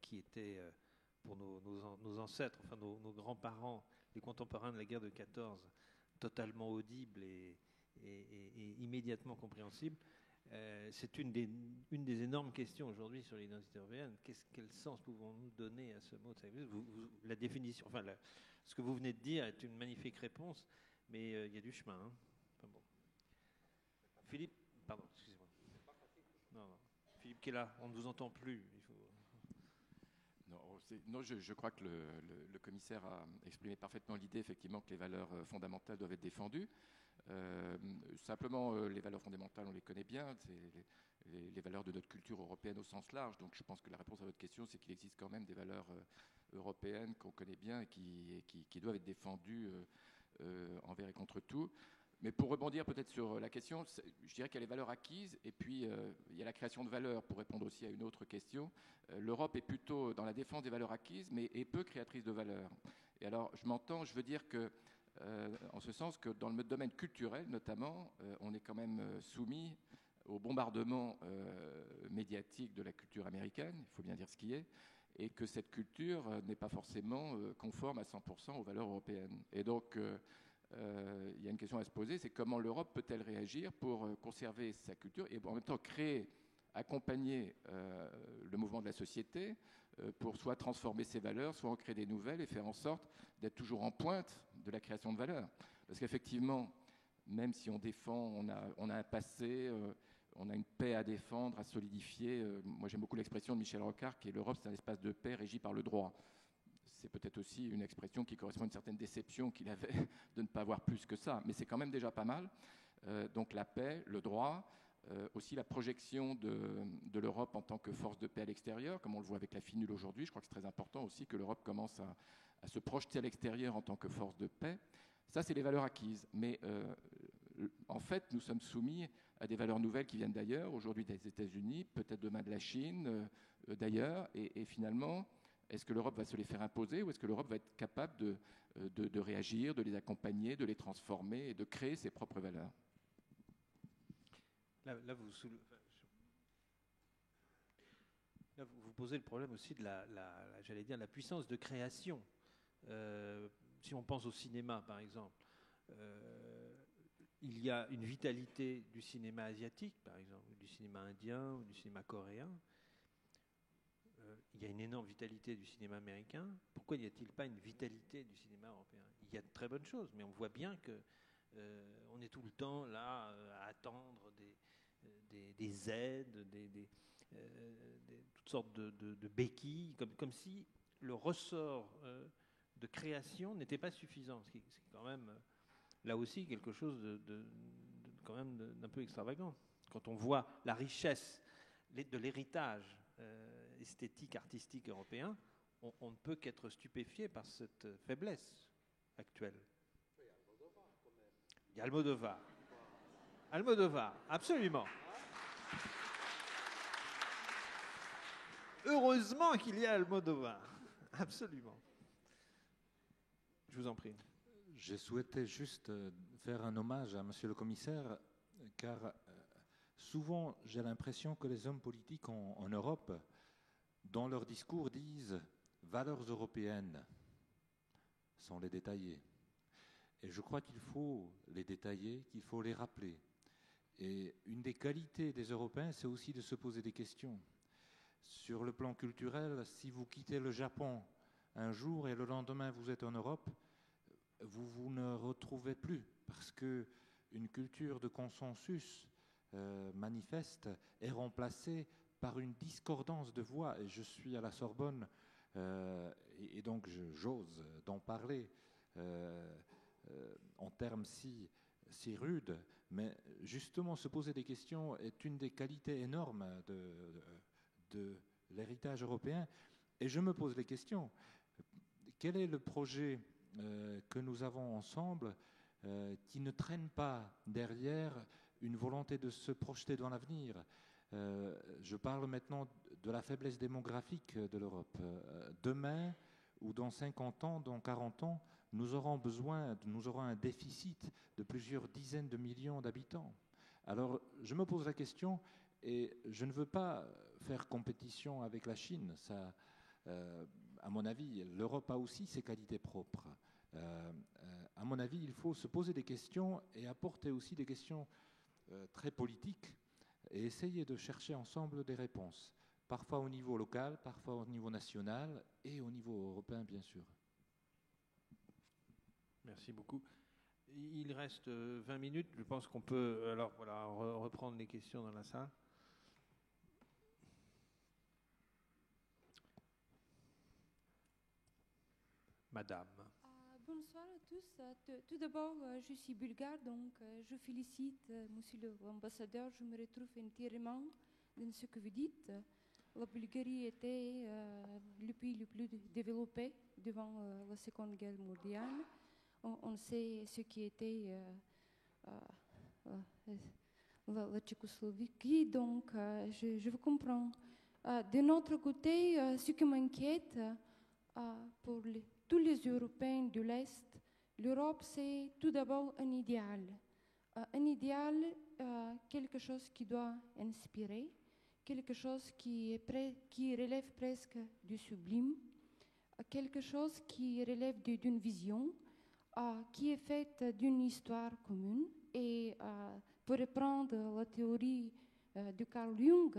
qui était pour nos ancêtres, enfin nos grands-parents, les contemporains de la guerre de 14, totalement audible et immédiatement compréhensible. C'est une des énormes questions aujourd'hui sur l'identité européenne. Quel sens pouvons-nous donner à ce mot de sacrifice ? La définition, enfin, ce que vous venez de dire est une magnifique réponse, mais il y a du chemin. Hein. Enfin, bon. Philippe, pardon, excusez-moi. Non. Philippe qui est là, on ne vous entend plus. Non, je crois que le commissaire a exprimé parfaitement l'idée, effectivement, que les valeurs fondamentales doivent être défendues. Simplement, les valeurs fondamentales, on les connaît bien, c'est les valeurs de notre culture européenne au sens large. Donc je pense que la réponse à votre question, c'est qu'il existe quand même des valeurs européennes qu'on connaît bien et qui doivent être défendues envers et contre tout. Mais pour rebondir peut-être sur la question, je dirais qu'il y a les valeurs acquises et puis il y a la création de valeurs. Pour répondre aussi à une autre question, l'Europe est plutôt dans la défense des valeurs acquises, mais est peu créatrice de valeurs. Et alors, je veux dire que, en ce sens que dans le domaine culturel notamment, on est quand même soumis au bombardement médiatique de la culture américaine, il faut bien dire ce qui est, et que cette culture n'est pas forcément conforme à 100% aux valeurs européennes. Et donc, il y a une question à se poser, c'est comment l'Europe peut-elle réagir pour conserver sa culture et en même temps accompagner le mouvement de la société pour soit transformer ses valeurs, soit en créer des nouvelles et faire en sorte d'être toujours en pointe de la création de valeurs. Parce qu'effectivement, même si on défend, on a un passé, on a une paix à défendre, à solidifier. Moi, j'aime beaucoup l'expression de Michel Rocard, qui est l'Europe, c'est un espace de paix régi par le droit. C'est peut-être aussi une expression qui correspond à une certaine déception qu'il avait de ne pas avoir plus que ça, mais c'est quand même déjà pas mal. Donc la paix, le droit, aussi la projection de l'Europe en tant que force de paix à l'extérieur, comme on le voit avec la FINUL aujourd'hui. Je crois que c'est très important aussi que l'Europe commence à se projeter à l'extérieur en tant que force de paix. Ça, c'est les valeurs acquises. Mais en fait, nous sommes soumis à des valeurs nouvelles qui viennent d'ailleurs, aujourd'hui des États-Unis, peut-être demain de la Chine, d'ailleurs. Et finalement, est-ce que l'Europe va se les faire imposer ou est-ce que l'Europe va être capable de réagir, de les accompagner, de les transformer et de créer ses propres valeurs? Là, vous posez le problème aussi de j'allais dire, la puissance de création. Si on pense au cinéma, par exemple, il y a une vitalité du cinéma asiatique, par exemple, du cinéma indien ou du cinéma coréen. Il y a une énorme vitalité du cinéma américain. Pourquoi n'y a-t-il pas une vitalité du cinéma européen? Il y a de très bonnes choses, mais on voit bien que on est tout le temps là à attendre des aides, toutes sortes de béquilles, comme si le ressort de création n'était pas suffisant. C'est quand même là aussi quelque chose quand même d'un peu extravagant. Quand on voit la richesse de l'héritage esthétique, artistique européen, on ne peut qu'être stupéfié par cette faiblesse actuelle. Il y a Almodovar. Almodovar, absolument. Heureusement qu'il y a Almodovar, absolument. Je vous en prie. Je souhaitais juste faire un hommage à Monsieur le Commissaire, car souvent j'ai l'impression que les hommes politiques en Europe, dans leurs discours, disent « valeurs européennes » sans les détailler. Et je crois qu'il faut les détailler, qu'il faut les rappeler. Et une des qualités des Européens, c'est aussi de se poser des questions. Sur le plan culturel, si vous quittez le Japon un jour et le lendemain vous êtes en Europe, vous ne retrouvez plus, parce qu'une culture de consensus manifeste est remplacée par une discordance de voix. Et je suis à la Sorbonne, et donc j'ose d'en parler en termes si rudes, mais justement se poser des questions est une des qualités énormes de l'héritage européen. Et je me pose les questions. Quel est le projet que nous avons ensemble qui ne traîne pas derrière une volonté de se projeter dans l'avenir? Je parle maintenant de la faiblesse démographique de l'Europe. Demain, ou dans 50 ans, dans 40 ans, nous aurons un déficit de plusieurs dizaines de millions d'habitants. Alors, je me pose la question, et je ne veux pas faire compétition avec la Chine. Ça, à mon avis, l'Europe a aussi ses qualités propres. À mon avis, il faut se poser des questions et apporter aussi des questions très politiques et essayer de chercher ensemble des réponses, parfois au niveau local, parfois au niveau national et au niveau européen, bien sûr. Merci beaucoup. Il reste 20 minutes. Je pense qu'on peut alors voilà, reprendre les questions dans la salle. Madame. Bonsoir à tous. Tout d'abord, je suis bulgare, donc je félicite Monsieur l'ambassadeur. Je me retrouve entièrement dans ce que vous dites. La Bulgarie était le pays le plus développé devant la Seconde Guerre mondiale. On sait ce qui était la Tchécoslovaquie, donc je vous comprends. De notre côté, ce qui m'inquiète pour tous les Européens de l'Est, l'Europe, c'est tout d'abord un idéal. Quelque chose qui doit inspirer, quelque chose qui relève presque du sublime, quelque chose qui relève d'une vision. qui est faite d'une histoire commune. Et pour reprendre la théorie de Carl Jung,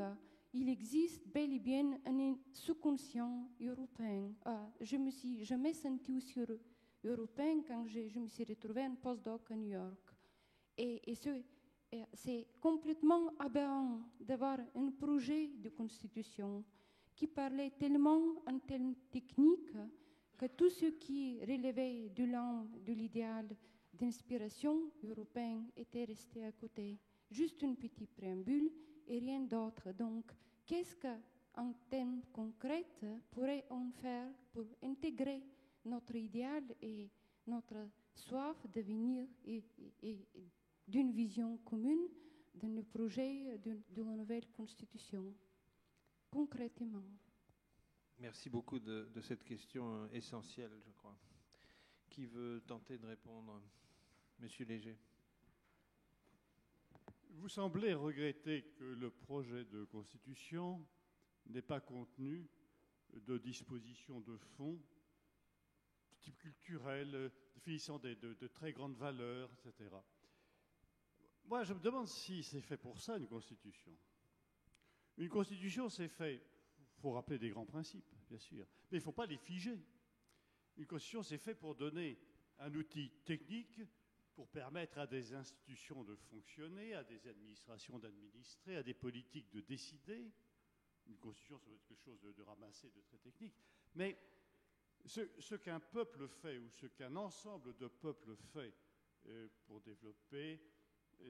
il existe bel et bien un sous-conscient européen. Je me suis jamais sentie aussi européenne quand je me suis retrouvée en postdoc à New York. Et c'est complètement aberrant d'avoir un projet de constitution qui parlait tellement en termes techniques que tout ce qui relevait de l'âme, de l'idéal d'inspiration européenne était resté à côté. Juste une petite préambule et rien d'autre. Donc, qu'est-ce qu'en termes concrets pourrait-on faire pour intégrer notre idéal et notre soif de venir et d'une vision commune dans le projet de la nouvelle constitution, concrètement? Merci beaucoup de cette question essentielle, je crois. Qui veut tenter de répondre? Monsieur Léger. Vous semblez regretter que le projet de constitution n'ait pas contenu de dispositions de fond de type culturel, définissant de très grandes valeurs, etc. Moi, je me demande si c'est fait pour ça, une constitution. Une constitution, c'est fait, il faut rappeler des grands principes, bien sûr, mais il ne faut pas les figer. Une constitution, c'est fait pour donner un outil technique pour permettre à des institutions de fonctionner, à des administrations d'administrer, à des politiques de décider. Une constitution, ça doit être quelque chose de ramassé, de très technique. Mais ce qu'un peuple fait, ou ce qu'un ensemble de peuples fait pour développer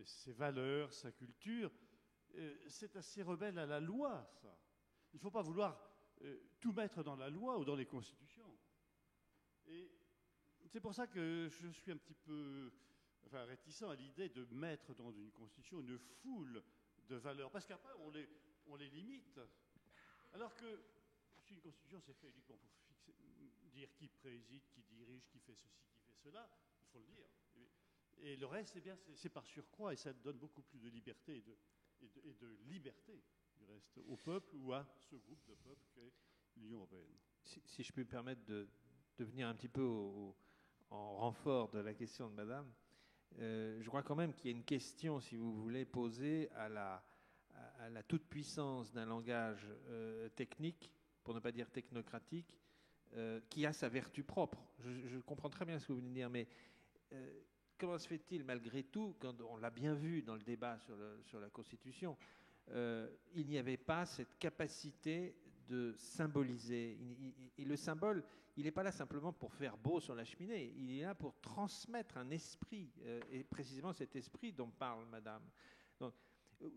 ses valeurs, sa culture, c'est assez rebelle à la loi, ça. Il ne faut pas vouloir tout mettre dans la loi ou dans les constitutions. Et c'est pour ça que je suis un petit peu réticent à l'idée de mettre dans une constitution une foule de valeurs, parce qu'après on les limite. Alors que si une constitution c'est fait uniquement pour dire qui préside, qui dirige, qui fait ceci, qui fait cela, il faut le dire. Et le reste, eh bien, c'est par surcroît, et ça donne beaucoup plus de liberté et de liberté du reste au peuple ou à ce groupe de peuples qu'est l'Union européenne. Si je peux me permettre de venir un petit peu en renfort de la question de Madame, je crois quand même qu'il y a une question, si vous voulez, posée à la toute-puissance d'un langage technique, pour ne pas dire technocratique, qui a sa vertu propre. Je comprends très bien ce que vous venez de dire, mais comment se fait-il, malgré tout, quand on l'a bien vu dans le débat sur la Constitution, il n'y avait pas cette capacité de symboliser. Et le symbole, il n'est pas là simplement pour faire beau sur la cheminée, il est là pour transmettre un esprit, et précisément cet esprit dont parle Madame. Donc,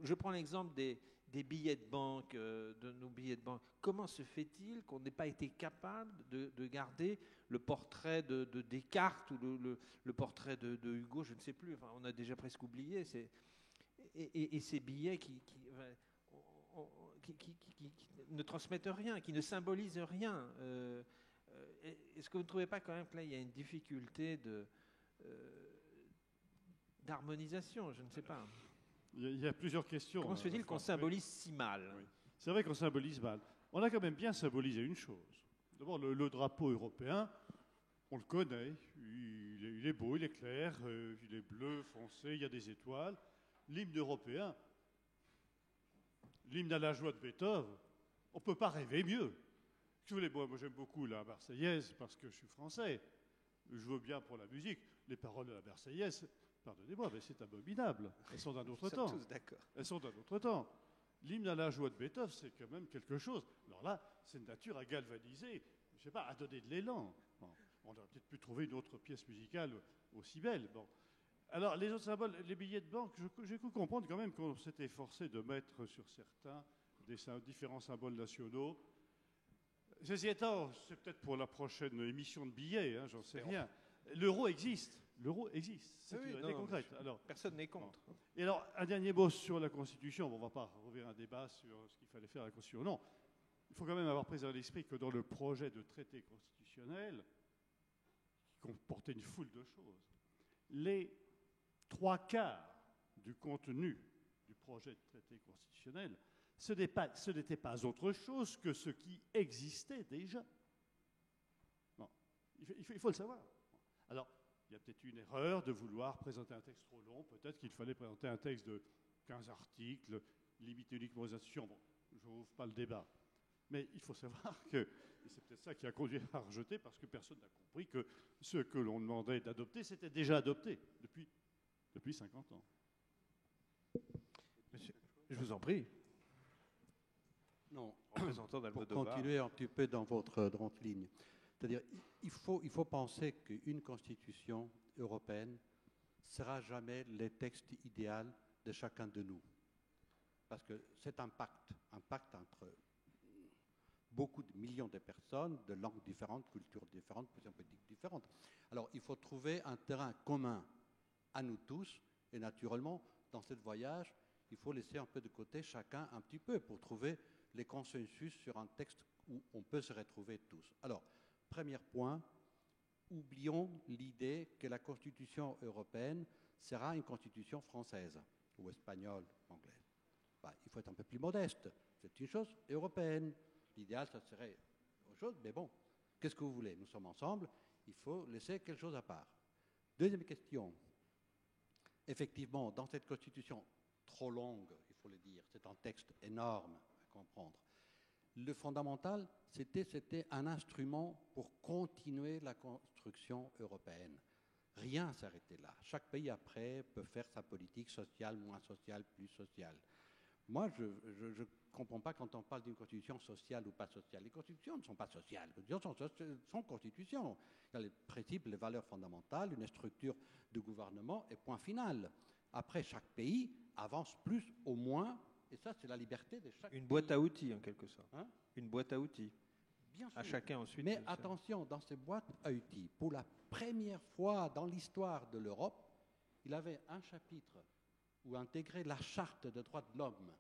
je prends l'exemple des billets de banque, de nos billets de banque. Comment se fait-il qu'on n'ait pas été capable de garder le portrait de Descartes ou le portrait de Hugo, je ne sais plus, enfin, on a déjà presque oublié, et ces billets qui ne transmettent rien, qui ne symbolisent rien. Est-ce que vous ne trouvez pas quand même que là, il y a une difficulté d'harmonisation? Je ne sais pas. Il y a plusieurs questions. Comment se fait-il qu'on symbolise si mal? Oui. C'est vrai qu'on symbolise mal. On a quand même bien symbolisé une chose. D'abord, le drapeau européen, on le connaît. Il est beau, il est clair, il est bleu, foncé, il y a des étoiles. L'hymne européen, l'hymne à la joie de Beethoven, on ne peut pas rêver mieux. Si vous voulez, moi j'aime beaucoup la Marseillaise parce que je suis français. Je veux bien pour la musique. Les paroles de la Marseillaise, pardonnez-moi, mais c'est abominable. Elles sont d'un autre temps. Tous d'accord. Elles sont d'un autre temps. L'hymne à la joie de Beethoven, c'est quand même quelque chose. Alors là, c'est une nature à galvaniser, je ne sais pas, à donner de l'élan. Bon, on aurait peut-être pu trouver une autre pièce musicale aussi belle. Bon. Alors, les autres symboles, les billets de banque, j'ai cru comprendre quand même qu'on s'était forcé de mettre sur certains des différents symboles nationaux. Ceci étant, c'est peut-être pour la prochaine émission de billets, hein, j'en sais rien. L'euro existe. L'euro existe. C'est une réalité concrète. Alors, personne n'est contre. Bon. Et alors, un dernier mot sur la Constitution. Bon, on ne va pas rouvrir un débat sur ce qu'il fallait faire à la Constitution. Non. Il faut quand même avoir présent à l'esprit que dans le projet de traité constitutionnel, qui comportait une foule de choses, les 3/4 du contenu du projet de traité constitutionnel, ce n'était pas autre chose que ce qui existait déjà. Non. Il faut le savoir. Alors, Il y a peut-être une erreur de vouloir présenter un texte trop long. Peut-être qu'il fallait présenter un texte de 15 articles, limité uniquement aux institutions. Bon, je n'ouvre pas le débat. Mais il faut savoir que, et c'est peut-être ça qui a conduit à rejeter, parce que personne n'a compris que ce que l'on demandait d'adopter, c'était déjà adopté depuis 50 ans. Monsieur, je vous en prie. Non, Représentant pour d'Almodovar. continuer un petit peu dans votre droite ligne. C'est-à-dire, il faut penser qu'une constitution européenne ne sera jamais le texte idéal de chacun de nous. Parce que c'est un pacte entre beaucoup de millions de personnes, de langues différentes, cultures différentes, positions politiques différentes. Alors, il faut trouver un terrain commun à nous tous, et naturellement, dans ce voyage, il faut laisser un peu de côté chacun un petit peu pour trouver les consensus sur un texte où on peut se retrouver tous. Alors, premier point, oublions l'idée que la Constitution européenne sera une Constitution française, ou espagnole, anglaise. Bah, il faut être un peu plus modeste. C'est une chose européenne. L'idéal, ça serait autre chose, mais bon, qu'est-ce que vous voulez? Nous sommes ensemble, il faut laisser quelque chose à part. Deuxième question. Effectivement, dans cette Constitution trop longue, il faut le dire, c'est un texte énorme à comprendre. Le fondamental, c'était un instrument pour continuer la construction européenne. Rien s'arrêtait là. Chaque pays après peut faire sa politique sociale, moins sociale, plus sociale. Moi, je ne comprends pas quand on parle d'une constitution sociale ou pas sociale. Les constitutions ne sont pas sociales. Les constitutions sont constitutions. Il y a les principes, les valeurs fondamentales, une structure de gouvernement et point final. Après, chaque pays avance plus ou moins, et ça, c'est la liberté de chaque pays. Une boîte à outils, en quelque sorte. Hein? Une boîte à outils. Bien sûr. À chacun ensuite. Mais attention, dans ces boîtes à outils, pour la première fois dans l'histoire de l'Europe, il avait un chapitre où intégrer la charte des droits de l'homme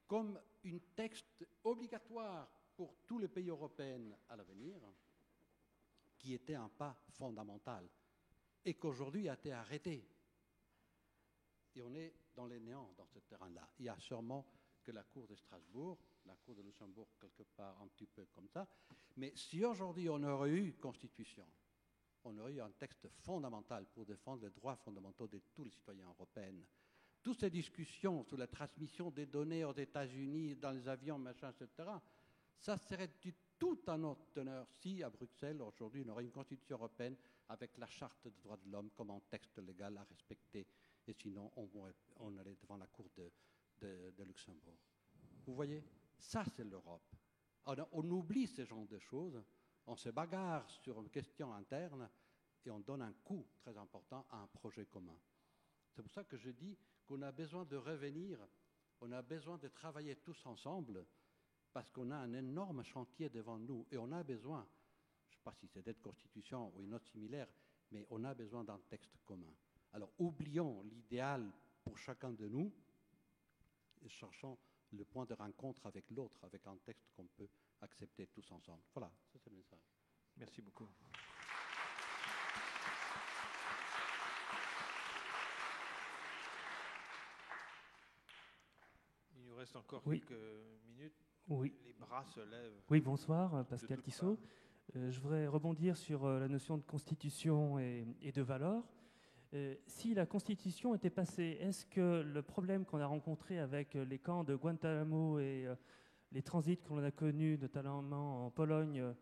comme un texte obligatoire pour tous les pays européens à l'avenir, qui était un pas fondamental et qu'aujourd'hui a été arrêté. Et on est dans les néants dans ce terrain-là. Il y a sûrement que la Cour de Strasbourg, la Cour de Luxembourg quelque part un petit peu comme ça, mais si aujourd'hui on aurait eu une constitution, on aurait eu un texte fondamental pour défendre les droits fondamentaux de tous les citoyens européens. Toutes ces discussions sur la transmission des données aux États-Unis, dans les avions, machin, etc., ça serait du tout un autre teneur si, à Bruxelles, aujourd'hui, on aurait une constitution européenne avec la charte des droits de l'homme comme un texte légal à respecter. Et sinon, on allait devant la Cour de Luxembourg. Vous voyez, ça, c'est l'Europe. On oublie ce genre de choses, on se bagarre sur une question interne et on donne un coup très important à un projet commun. C'est pour ça que je dis qu'on a besoin de revenir, on a besoin de travailler tous ensemble, parce qu'on a un énorme chantier devant nous, et on a besoin, je ne sais pas si c'est cette constitution ou une autre similaire, mais on a besoin d'un texte commun. Alors oublions l'idéal pour chacun de nous, et cherchons le point de rencontre avec l'autre, avec un texte qu'on peut accepter tous ensemble. Voilà, ça c'est le message. Merci beaucoup. Il nous reste encore quelques minutes. Oui. Les bras se lèvent. Oui, bonsoir, Pascal Tissot. Je voudrais rebondir sur la notion de constitution et de valeur. Si la constitution était passée, est-ce que le problème qu'on a rencontré avec les camps de Guantanamo et les transits qu'on a connus, notamment en Pologne,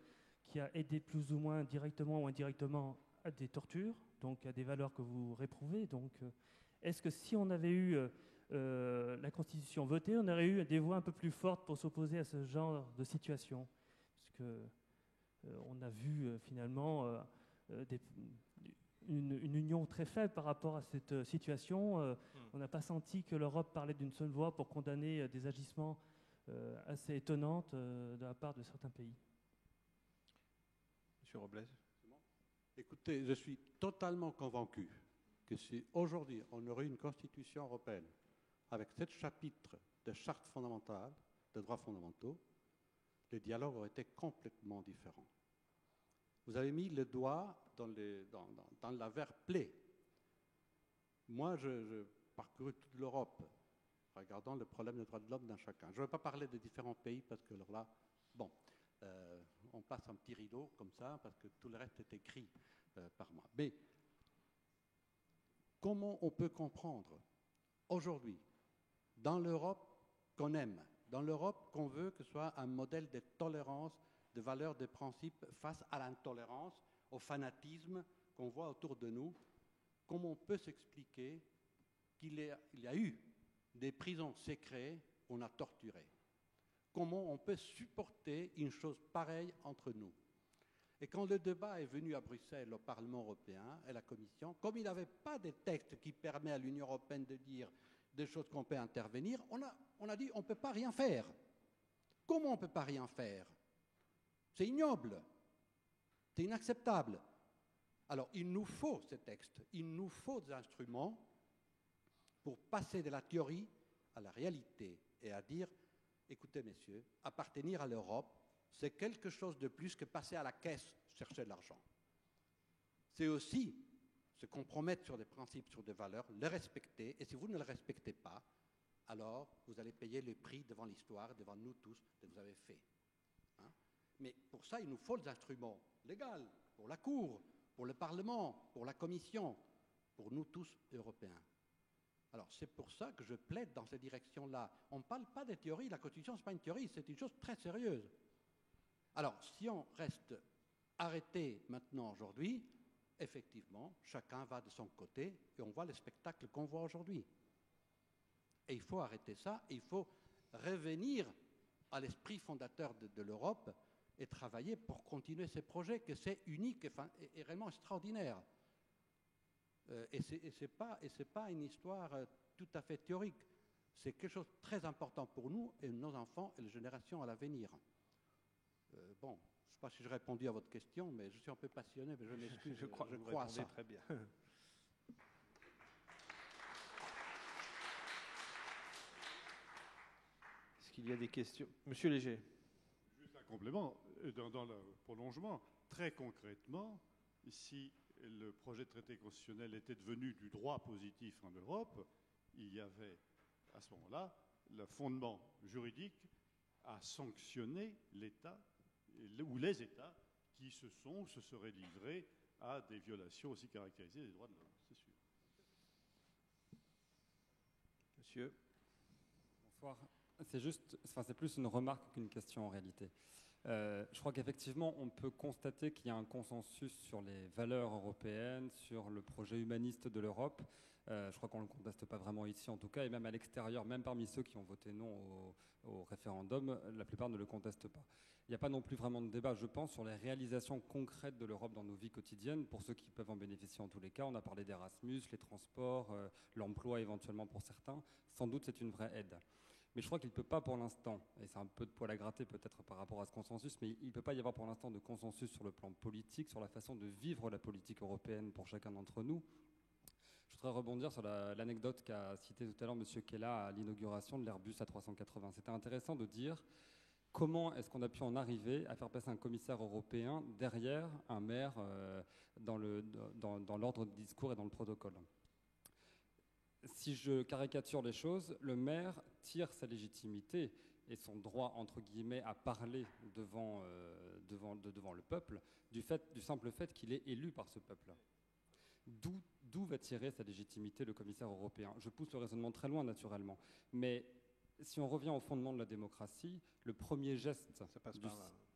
qui a aidé plus ou moins directement ou indirectement à des tortures, donc à des valeurs que vous réprouvez, donc est-ce que si on avait eu la Constitution votée, on aurait eu des voix un peu plus fortes pour s'opposer à ce genre de situation? Parce que on a vu finalement une union très faible par rapport à cette situation. On n'a pas senti que l'Europe parlait d'une seule voix pour condamner des agissements assez étonnants de la part de certains pays. Monsieur Robles. Écoutez, je suis totalement convaincu que si aujourd'hui on aurait une constitution européenne avec 7 chapitres de charte fondamentale, de droits fondamentaux, le dialogue aurait été complètement différent. Vous avez mis le doigt dans la verre plaie. Moi, je parcours toute l'Europe, regardant le problème des droits de l'homme dans chacun. Je ne vais pas parler de différents pays parce que alors là, bon, on passe un petit rideau comme ça parce que tout le reste est écrit. par mois. Mais comment on peut comprendre aujourd'hui, dans l'Europe qu'on aime, dans l'Europe qu'on veut que ce soit un modèle de tolérance, de valeurs, de principes face à l'intolérance, au fanatisme qu'on voit autour de nous, comment on peut s'expliquer qu'il y a eu des prisons secrètes où on a torturé? Comment on peut supporter une chose pareille entre nous? Et quand le débat est venu à Bruxelles, au Parlement européen et à la Commission, comme il n'y avait pas de texte qui permet à l'Union européenne de dire des choses qu'on peut intervenir, on a dit on ne peut pas rien faire. Comment on ne peut pas rien faire? C'est ignoble, c'est inacceptable. Alors il nous faut ces textes, il nous faut des instruments pour passer de la théorie à la réalité et à dire, écoutez messieurs, appartenir à l'Europe, c'est quelque chose de plus que passer à la caisse chercher de l'argent. C'est aussi se compromettre sur des principes, sur des valeurs, les respecter, et si vous ne les respectez pas, alors vous allez payer le prix devant l'histoire, devant nous tous, que vous avez fait. Hein? Mais pour ça, il nous faut des instruments légaux, pour la Cour, pour le Parlement, pour la Commission, pour nous tous Européens. Alors c'est pour ça que je plaide dans cette direction-là. On ne parle pas de théorie, la Constitution, ce n'est pas une théorie, c'est une chose très sérieuse. Alors si on reste arrêté maintenant aujourd'hui, effectivement, chacun va de son côté et on voit le spectacle qu'on voit aujourd'hui. Et il faut arrêter ça, et il faut revenir à l'esprit fondateur de l'Europe et travailler pour continuer ces projets, que c'est unique et vraiment extraordinaire. Et ce n'est pas une histoire tout à fait théorique. C'est quelque chose de très important pour nous et nos enfants et les générations à l'avenir. Bon, je ne sais pas si j'ai répondu à votre question, mais je suis un peu passionné, mais je m'excuse. Je crois à ça. Très bien. Est-ce qu'il y a des questions? Monsieur Léger. Juste un complément. Dans le prolongement, très concrètement, si le projet de traité constitutionnel était devenu du droit positif en Europe, il y avait à ce moment-là le fondement juridique à sanctionner l'État ou les États qui se seraient livrés à des violations aussi caractérisées des droits de l'homme, c'est sûr. Monsieur. Bonsoir. C'est plus une remarque qu'une question en réalité. Je crois qu'effectivement, on peut constater qu'il y a un consensus sur les valeurs européennes, sur le projet humaniste de l'Europe. Je crois qu'on ne le conteste pas vraiment ici, en tout cas, et même à l'extérieur, même parmi ceux qui ont voté non au référendum, la plupart ne le contestent pas. Il n'y a pas non plus vraiment de débat, je pense, sur les réalisations concrètes de l'Europe dans nos vies quotidiennes, pour ceux qui peuvent en bénéficier en tous les cas. On a parlé d'Erasmus, les transports, l'emploi éventuellement pour certains. Sans doute, c'est une vraie aide. Mais je crois qu'il ne peut pas pour l'instant, et c'est un peu de poil à gratter peut-être par rapport à ce consensus, mais il ne peut pas y avoir pour l'instant de consensus sur le plan politique, sur la façon de vivre la politique européenne pour chacun d'entre nous. Je voudrais rebondir sur l'anecdote qu'a citée tout à l'heure M. Kella à l'inauguration de l'Airbus A380. C'était intéressant de dire comment est-ce qu'on a pu en arriver à faire passer un commissaire européen derrière un maire dans l'ordre de discours et dans le protocole. Si je caricature les choses, le maire tire sa légitimité et son droit, entre guillemets, à parler devant le peuple du simple fait qu'il est élu par ce peuple. D'où va tirer sa légitimité le commissaire européen? Je pousse le raisonnement très loin, naturellement. Mais si on revient au fondement de la démocratie, le premier geste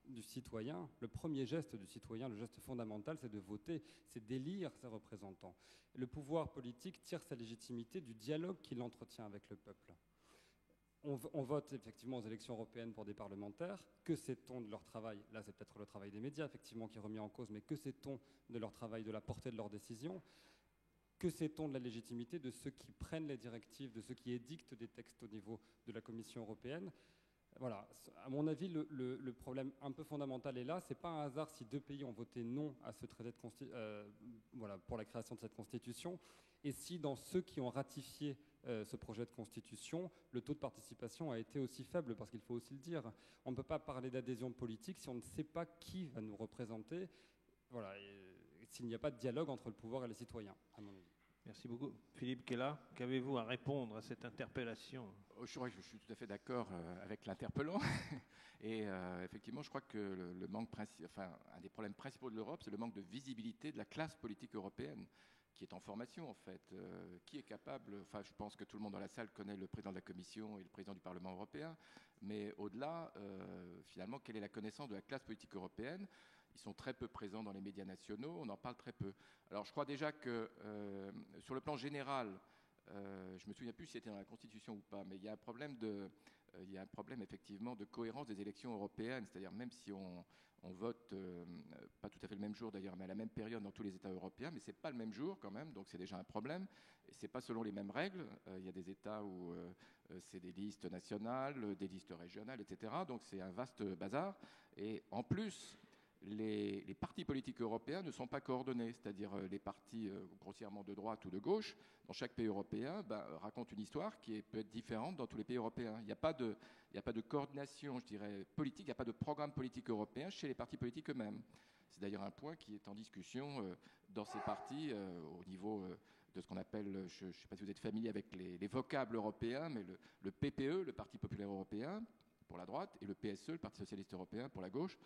du citoyen, le geste fondamental, c'est de voter, c'est d'élire ses représentants. Le pouvoir politique tire sa légitimité du dialogue qu'il entretient avec le peuple. On vote effectivement aux élections européennes pour des parlementaires. Que sait-on de leur travail? Là, c'est peut-être le travail des médias, effectivement, qui est remis en cause, mais que sait-on de leur travail, de la portée de leurs décisions? Que sait-on de la légitimité de ceux qui prennent les directives, de ceux qui édictent des textes au niveau de la Commission européenne? Voilà, à mon avis, le problème un peu fondamental est là. Ce n'est pas un hasard si 2 pays ont voté non à ce traité pour la création de cette constitution, et si dans ceux qui ont ratifié ce projet de constitution, le taux de participation a été aussi faible, parce qu'il faut aussi le dire. On ne peut pas parler d'adhésion politique si on ne sait pas qui va nous représenter, voilà, s'il n'y a pas de dialogue entre le pouvoir et les citoyens, à mon avis. Merci beaucoup. Philippe Kella, qu'avez-vous à répondre à cette interpellation? Je crois que je suis tout à fait d'accord avec l'interpellant. Et effectivement, je crois que un des problèmes principaux de l'Europe, c'est le manque de visibilité de la classe politique européenne, qui est en formation en fait, qui est capable, je pense que tout le monde dans la salle connaît le président de la Commission et le président du Parlement européen, mais au-delà, finalement, quelle est la connaissance de la classe politique européenne? Ils sont très peu présents dans les médias nationaux, on en parle très peu. Alors je crois déjà que sur le plan général, je ne me souviens plus si c'était dans la Constitution ou pas, mais il y a un problème effectivement de cohérence des élections européennes, c'est-à-dire même si on vote, pas tout à fait le même jour d'ailleurs, mais à la même période dans tous les États européens, mais ce n'est pas le même jour quand même, donc c'est déjà un problème. Ce n'est pas selon les mêmes règles. Il y a des États où c'est des listes nationales, des listes régionales, etc. Donc c'est un vaste bazar. Et en plus, les partis politiques européens ne sont pas coordonnés, c'est-à-dire les partis grossièrement de droite ou de gauche, dans chaque pays européen, racontent une histoire qui peut être différente dans tous les pays européens. Il n'y a pas de coordination, je dirais, politique, il n'y a pas de programme politique européen chez les partis politiques eux-mêmes. C'est d'ailleurs un point qui est en discussion dans ces partis au niveau de ce qu'on appelle, je ne sais pas si vous êtes familier avec les vocables européens, mais le PPE, le Parti populaire européen, pour la droite, et le PSE, le Parti socialiste européen, pour la gauche,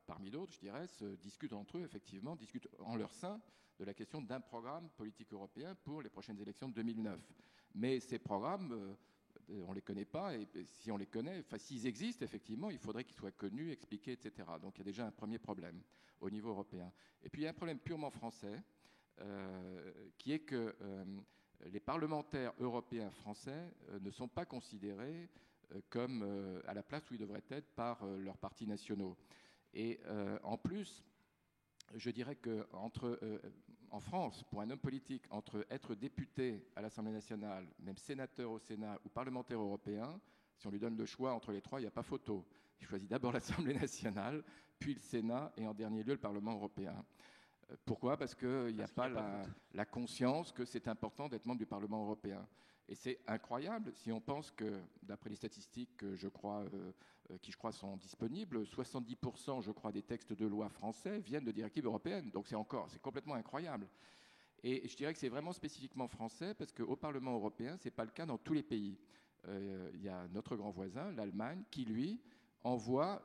parmi d'autres, je dirais, se discutent entre eux, effectivement, discutent en leur sein de la question d'un programme politique européen pour les prochaines élections de 2009. Mais ces programmes, on ne les connaît pas, et si on les connaît, s'ils existent, effectivement, il faudrait qu'ils soient connus, expliqués, etc. Donc il y a déjà un premier problème au niveau européen. Et puis il y a un problème purement français, qui est que les parlementaires européens français ne sont pas considérés comme à la place où ils devraient être par leurs partis nationaux. Et en plus, je dirais qu'en France, pour un homme politique, entre être député à l'Assemblée nationale, même sénateur au Sénat ou parlementaire européen, si on lui donne le choix entre les trois, il n'y a pas photo. Il choisit d'abord l'Assemblée nationale, puis le Sénat et en dernier lieu le Parlement européen. Pourquoi? Parce qu'il n'y a pas la conscience que c'est important d'être membre du Parlement européen. Et c'est incroyable si on pense que, d'après les statistiques qui je crois sont disponibles, 70% je crois des textes de loi français viennent de directives européennes. Donc c'est complètement incroyable. Et je dirais que c'est vraiment spécifiquement français parce qu'au Parlement européen, ce n'est pas le cas dans tous les pays. Il y a notre grand voisin, l'Allemagne, qui lui envoie...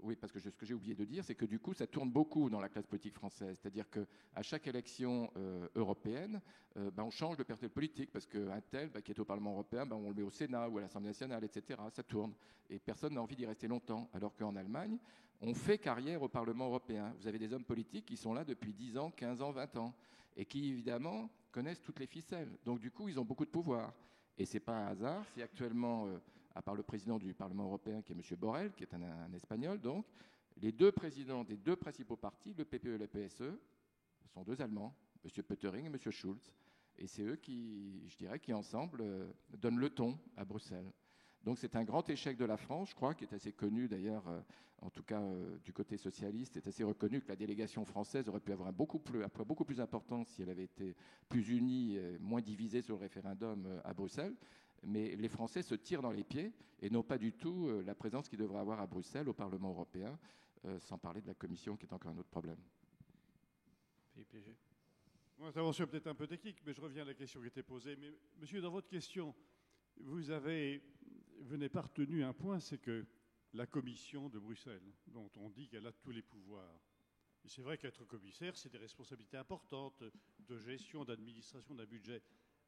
oui, parce que ce que j'ai oublié de dire, c'est que du coup, ça tourne beaucoup dans la classe politique française. C'est-à-dire qu'à chaque élection européenne, on change de personnel politique, parce qu'un tel qui est au Parlement européen, on le met au Sénat ou à l'Assemblée nationale, etc. Ça tourne. Et personne n'a envie d'y rester longtemps. Alors qu'en Allemagne, on fait carrière au Parlement européen. Vous avez des hommes politiques qui sont là depuis 10 ans, 15 ans, 20 ans, et qui, évidemment, connaissent toutes les ficelles. Donc, du coup, ils ont beaucoup de pouvoir. Et ce n'est pas un hasard si actuellement... à part le président du Parlement européen, qui est M. Borrell, qui est un Espagnol, donc, les deux présidents des deux principaux partis, le PPE et le PSE, sont deux Allemands, M. Pöttering et M. Schulz. Et c'est eux qui, je dirais, qui ensemble donnent le ton à Bruxelles. Donc c'est un grand échec de la France, je crois, qui est assez connu d'ailleurs, en tout cas du côté socialiste, c'est assez reconnu que la délégation française aurait pu avoir un beaucoup plus important si elle avait été plus unie, moins divisée sur le référendum à Bruxelles. Mais les Français se tirent dans les pieds et n'ont pas du tout la présence qu'ils devraient avoir à Bruxelles, au Parlement européen, sans parler de la Commission, qui est encore un autre problème. Philippe Léger. Mon intervention est peut-être un peu technique, mais je reviens à la question qui était posée. Mais, monsieur, dans votre question, vous n'avez pas retenu un point, c'est que la Commission de Bruxelles, dont on dit qu'elle a tous les pouvoirs, et c'est vrai qu'être commissaire, c'est des responsabilités importantes de gestion, d'administration d'un budget.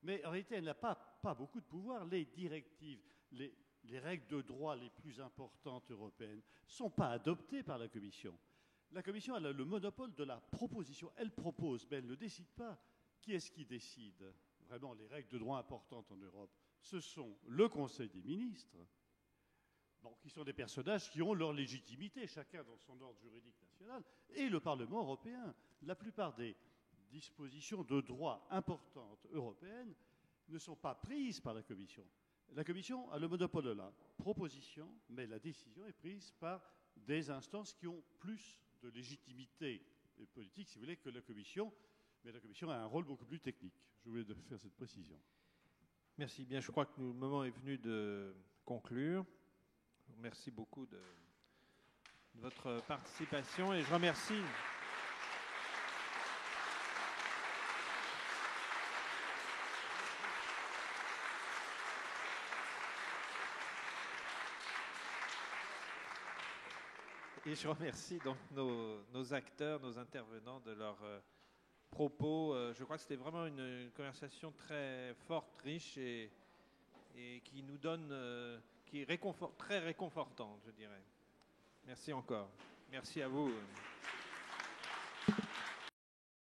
Mais en réalité, elle n'a pas beaucoup de pouvoir. Les directives, les règles de droit les plus importantes européennes ne sont pas adoptées par la Commission. La Commission, elle a le monopole de la proposition. Elle propose, mais elle ne décide pas. Qui est-ce qui décide vraiment les règles de droit importantes en Europe? Ce sont le Conseil des ministres, qui sont des personnages qui ont leur légitimité, chacun dans son ordre juridique national, et le Parlement européen. La plupart des dispositions de droit importantes européennes ne sont pas prises par la Commission. La Commission a le monopole de la proposition, mais la décision est prise par des instances qui ont plus de légitimité politique, si vous voulez, que la Commission. Mais la Commission a un rôle beaucoup plus technique. Je voulais faire cette précision. Merci bien. Je crois que le moment est venu de conclure. Merci beaucoup de votre participation, et je remercie... Et je remercie donc nos acteurs, nos intervenants de leurs propos. Je crois que c'était vraiment une conversation très forte, riche et qui nous donne, qui est très réconfortante, je dirais. Merci encore. Merci à vous.